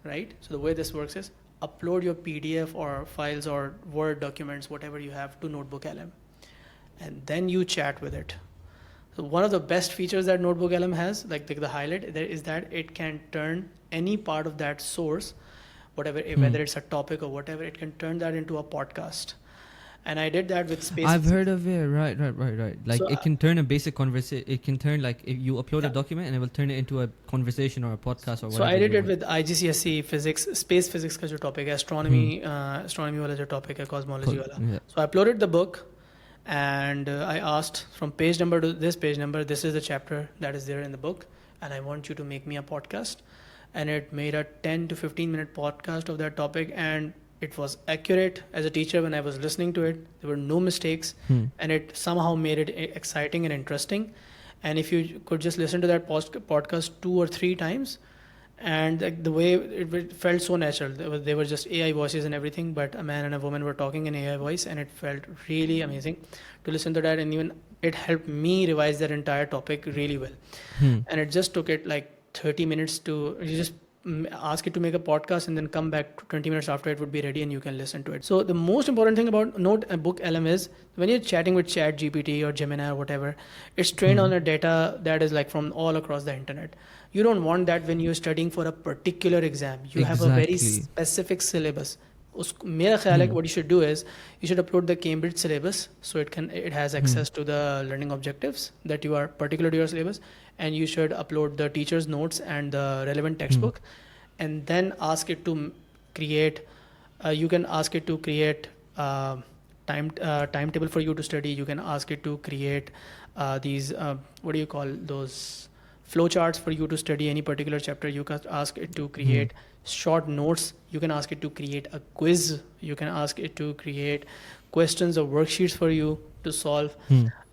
right? So the way this works is upload your PDF or files or Word documents, whatever you have, to Notebook LM, and then you chat with it. So one of the best features that Notebook LM has, like the highlight, there is that it can turn any part of that source, whatever, whether it's a topic or whatever, it can turn that into a podcast. And I did that with space. I've heard of it. Right. Like So, it can turn a basic conversation. It can turn, like, if you upload a document and it will turn it into a conversation or a podcast or whatever. So I did it with IGCSE physics, space physics ka jo topic hai, astronomy wala jo topic hai, cosmology wala. Yeah. So I uploaded the book, and I asked from page number to this page number, this is the chapter that is there in the book, and I want you to make me a podcast. And it made a 10 to 15 minute podcast of that topic, and it was accurate. As a teacher, when I was listening to it, there were no mistakes, and it somehow made it exciting and interesting. And if you could just listen to that podcast 2 or 3 times, and like the way it felt so natural, they were just AI voices and everything, but a man and a woman were talking in AI voice, and it felt really amazing to listen to that. And even it helped me revise that entire topic really well. And it just took it like 30 minutes to, you just ask it to make a podcast and then come back 20 minutes after it would be ready and you can listen to it. So the most important thing about Notebook LM is when you're chatting with ChatGPT or Gemini or whatever, it's trained on a data that is like from all across the internet. You don't want that when you're studying for a particular exam. You have a very specific syllabus. मेरा ख्याल है what you should do is you should upload the Cambridge syllabus, so it has access to the learning objectives that you are particular to your syllabus, and you should upload the teacher's notes and the relevant textbook, and then ask it to create. You can ask it to create timetable for you to study. You can ask it to create these what do you call those flowcharts for you to study any particular chapter. You can ask it to create short notes. You can ask it to create a quiz. You can ask it to create questions or worksheets for you to solve,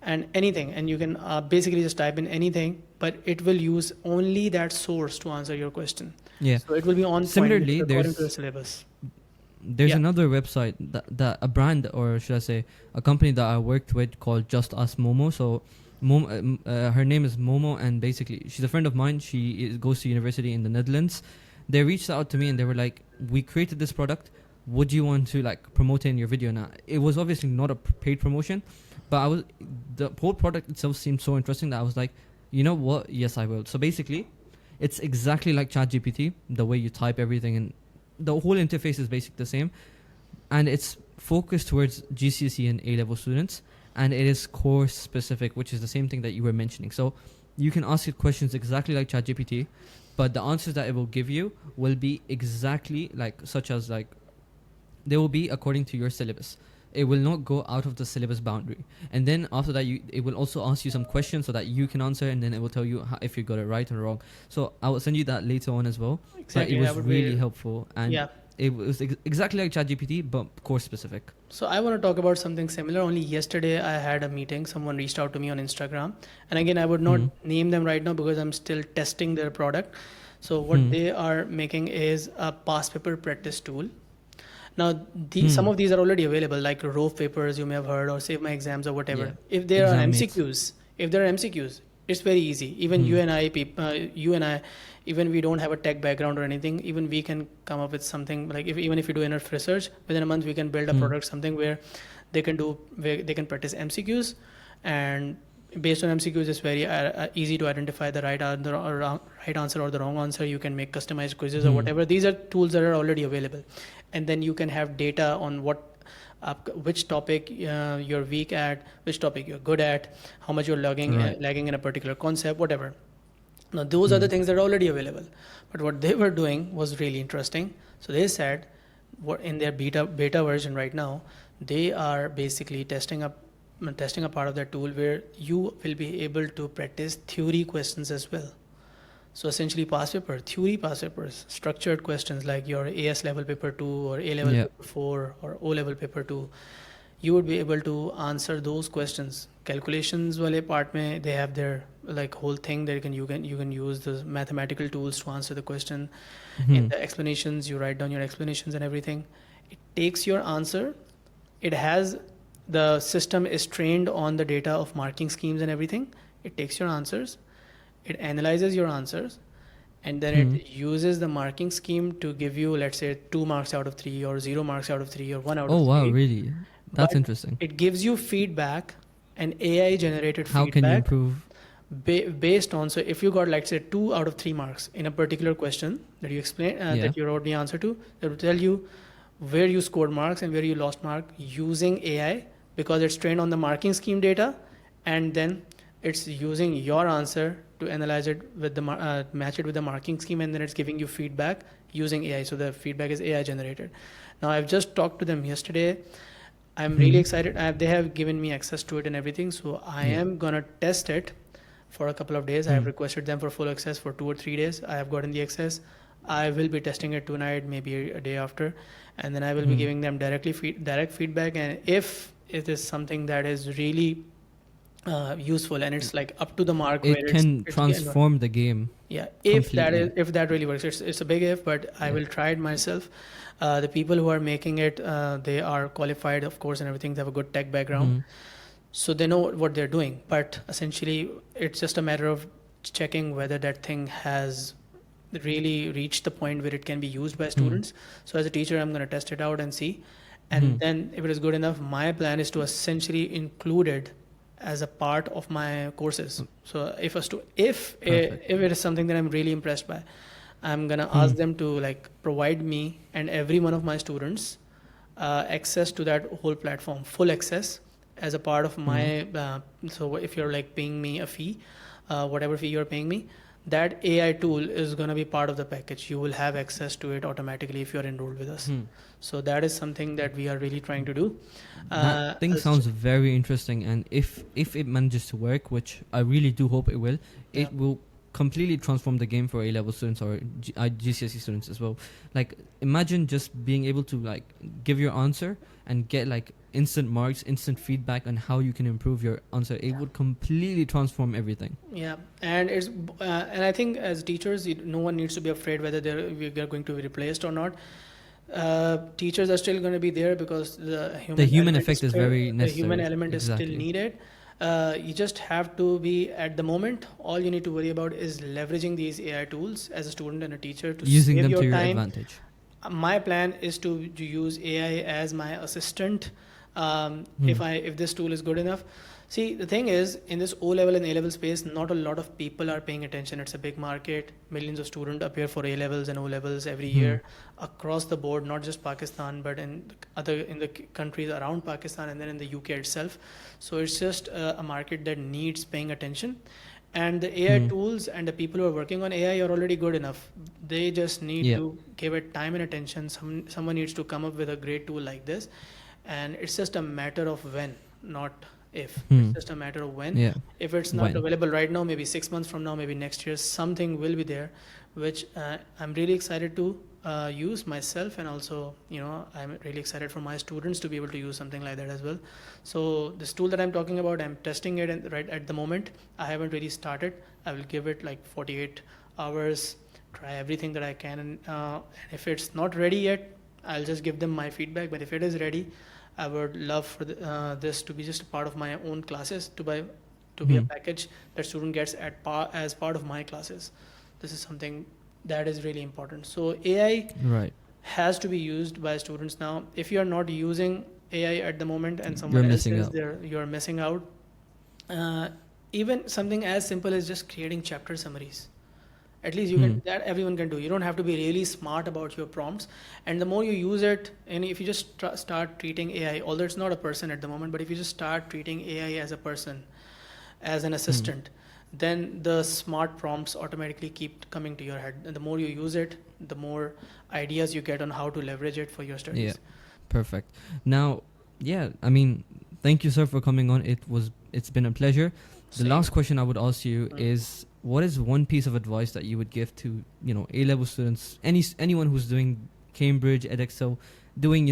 and anything. And you can basically just type in anything, but it will use only that source to answer your question. Yeah. So it will be on Similarly, point according to the syllabus. There's another website that a brand, or should I say a company that I worked with, called Just Us Momo. So her name is Momo, and basically she's a friend of mine. She goes to university in the Netherlands. They reached out to me and they were like, we created this product, would you want to like promote it in your video? Now it was obviously not a paid promotion, but the whole product itself seemed so interesting that I was like, you know what, yes I will. So basically it's exactly like ChatGPT, the way you type everything, and the whole interface is basically the same, and it's focused towards GCSE and A-level students, and it is course specific, which is the same thing that you were mentioning. So you can ask it questions exactly like ChatGPT, but the answers that it will give you will be exactly like, such as like, they will be according to your syllabus. It will not go out of the syllabus boundary. And then after that, it will also ask you some questions so that you can answer, and then it will tell you if you got it right or wrong. So I will send you that later on as well. Exactly. But it was really helpful, and yeah. it was exactly like ChatGPT, but course specific. So I want to talk about something similar. Only yesterday I had a meeting. Someone reached out to me on Instagram, and again I would not name them right now because I'm still testing their product. So what they are making is a past paper practice tool. Now, some of these are already available, like Rove papers you may have heard, or Save My Exams or whatever. Yeah. If there are Exam MCQs, it's very easy. Even you and I, even we don't have a tech background or anything, even we can come up with something like even if you do enough research, within a month we can build a product, something where they can practice MCQs, and based on MCQs, it's very easy to identify the right answer or the wrong answer. You can make customized quizzes or whatever. These are tools that are already available, and then you can have data on which topic you're weak at, which topic you're good at, how much you're lagging in a particular concept, whatever. Now those are the things that are already available, but what they were doing was really interesting. So they said, in their beta version right now, they are basically testing a part of that tool where you will be able to practice theory questions as well. So essentially past papers, structured questions like your AS level paper 2 or A level paper 4 or O level paper 2, you would be able to answer those questions. Calculations wale part mein, they have their like whole thing that you can use the mathematical tools to answer the question. In the explanations, you write down your explanations and everything. It takes your answer. The system is trained on the data of marking schemes and everything. It takes your answers, it analyzes your answers, and then it uses the marking scheme to give you, let's say, 2 marks out of 3 or 0 marks out of 3 or 1 out of 3. Oh wow, really? That's interesting. It gives you feedback, and AI generated feedback. How can you improve? Based on, so if you got, like, say, 2 out of 3 marks in a particular question that you explain, that you wrote the answer to, it will tell you where you scored marks and where you lost mark using AI, because it's trained on the marking scheme data, and then it's using your answer to analyze it with the match it with the marking scheme, and then it's giving you feedback using AI. So the feedback is AI generated. Now I've just talked to them yesterday. I'm really excited. They have given me access to it and everything. So I am gonna test it for a couple of days. I have requested them for full access for 2 or 3 days. I have gotten the access. I will be testing it tonight, maybe a day after, and then I will be giving them direct feedback. And if it is something that is really useful and it's like up to the mark, it can transform the game. Yeah, if that really works. It's a big if, but I will try it myself. The people who are making it, they are qualified, of course, and everything. They have a good tech background, so they know what they're doing. But essentially, it's just a matter of checking whether that thing has really reached the point where it can be used by students. So as a teacher, I'm going to test it out and see. And then if it is good enough, my plan is to essentially include it as a part of my courses. So if it is something that I'm really impressed by, I'm going to ask them to like provide me and every one of my students access to that whole platform, full access as a part of my, so if you're like paying me a fee, whatever fee you're paying me, that AI tool is going to be part of the package. You will have access to it automatically if you're enrolled with us. So that is something that we are really trying to do. That thing sounds very interesting, and if it manages to work, which I really do hope it will, it will completely transform the game for A-level students or GCSE students as well. Like, imagine just being able to like give your answer and get like instant marks, instant feedback on how you can improve your answer. It would completely transform everything. Yeah, and it's and I think as teachers, no one needs to be afraid whether we are going to be replaced or not. Teachers are still going to be there because the human effect is very necessary. The human element is still needed. You just have to be, at the moment, all you need to worry about is leveraging these AI tools as a student and a teacher to using save them your to your time. advantage. My plan is to use AI as my assistant. If this tool is good enough. See, the thing is, in this O-level and A-level space, not a lot of people are paying attention. It's a big market. Millions of students appear for A-levels and O-levels every year across the board, not just Pakistan, but in the countries around Pakistan and then in the UK itself. So it's just a market that needs paying attention. And the AI tools and the people who are working on AI are already good enough. They just need Yeah. to give it time and attention. Someone needs to come up with a great tool like this, and it's just a matter of when, not if. It's just a matter of when. Yeah. If it's not When. available right now, maybe 6 months from now, maybe next year, something will be there, which I'm really excited to use myself, and also, I'm really excited for my students to be able to use something like that as well. So this tool that I'm talking about, I'm testing it, and right at the moment, I haven't really started. I will give it like 48 hours, try everything that I can, and if it's not ready yet, I'll just give them my feedback. But if it is ready, I would love for this to be just a part of my own classes, to be a package that student gets as part of my classes. This is something that is really important. So AI Right. has to be used by students now. If you are not using AI at the moment and You're someone else missing is out. there, you're missing out. Even something as simple as just creating chapter summaries. At least you can, that everyone can do. You don't have to be really smart about your prompts. And the more you use it, and if you just start treating AI, although it's not a person at the moment, but if you just start treating AI as a person, as an assistant, then the smart prompts automatically keep coming to your head. And the more you use it, the more ideas you get on how to leverage it for your studies. Yeah. Perfect. Now, yeah, I mean, thank you, sir, for coming on. It's been a pleasure. The Same. last question I would ask you is, what is one piece of advice that you would give to, A-level students, anyone who's doing Cambridge, Edexcel, doing,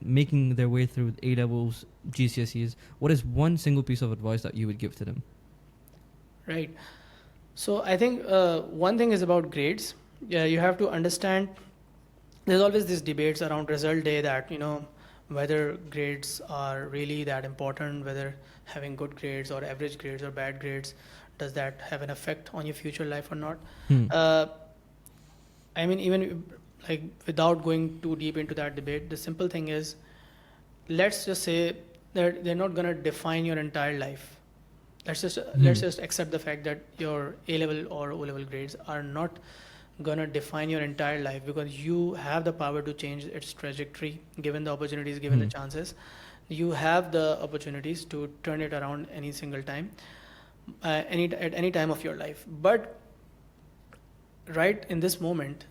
making their way through A-levels, GCSEs? What is one single piece of advice that you would give to them? Right. So I think one thing is about grades. Yeah, you have to understand. There's always these debates around result day that whether grades are really that important, whether having good grades or average grades or bad grades, does that have an effect on your future life or not? I mean, even like without going too deep into that debate, the simple thing is, let's just say that they're not gonna define your entire life. Let's just accept the fact that your A-level or O-level grades are not gonna define your entire life, because you have the power to change its trajectory given the opportunities, given the chances. You have the opportunities to turn it around any single time, at any time of your life. But right in this moment,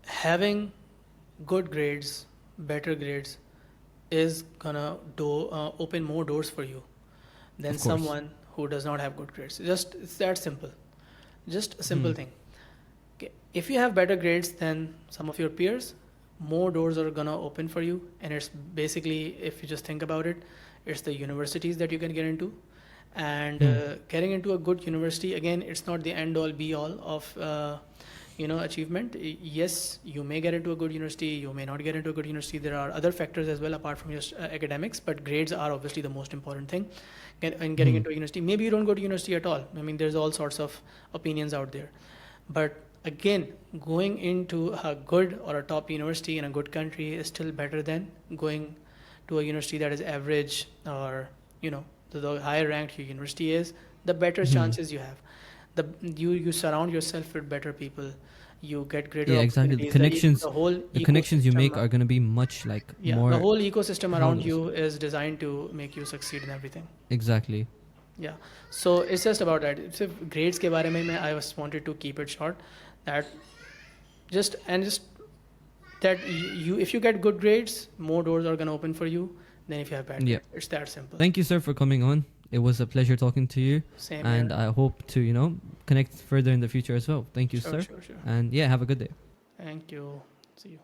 having good grades, better grades, is gonna open more doors for you than Of course. someone who does not have good grades. It's that simple. Just a simple thing. Okay. If you have better grades than some of your peers, more doors are gonna open for you. And it's basically, if you just think about it, it's the universities that you can get into. And getting into a good university, again, it's not the end all be all of achievement. Yes, you may get into a good university, you may not get into a good university. There are other factors as well apart from just academics, but grades are obviously the most important thing in getting into a university. Maybe you don't go to university at all. I mean, there's all sorts of opinions out there. But again, going into a good or a top university in a good country is still better than going to a university that is average, or the higher ranked your university is, the better chances you have. You surround yourself with better people, you get greater Exactly. The opportunities. connections you make are going to be much more. The whole ecosystem around boundless. you is designed to make you succeed in everything. Exactly. Yeah, so it's just about that. So grades ke bare mein, I just wanted to keep it short. That just that if you get good grades, more doors are gonna open for you than if you have bad grades. It's that simple. Thank you, sir, for coming on. It was a pleasure talking to you. Same And here. I hope to connect further in the future as well. Thank you, sir. Sure. And yeah, have a good day. Thank you. See you.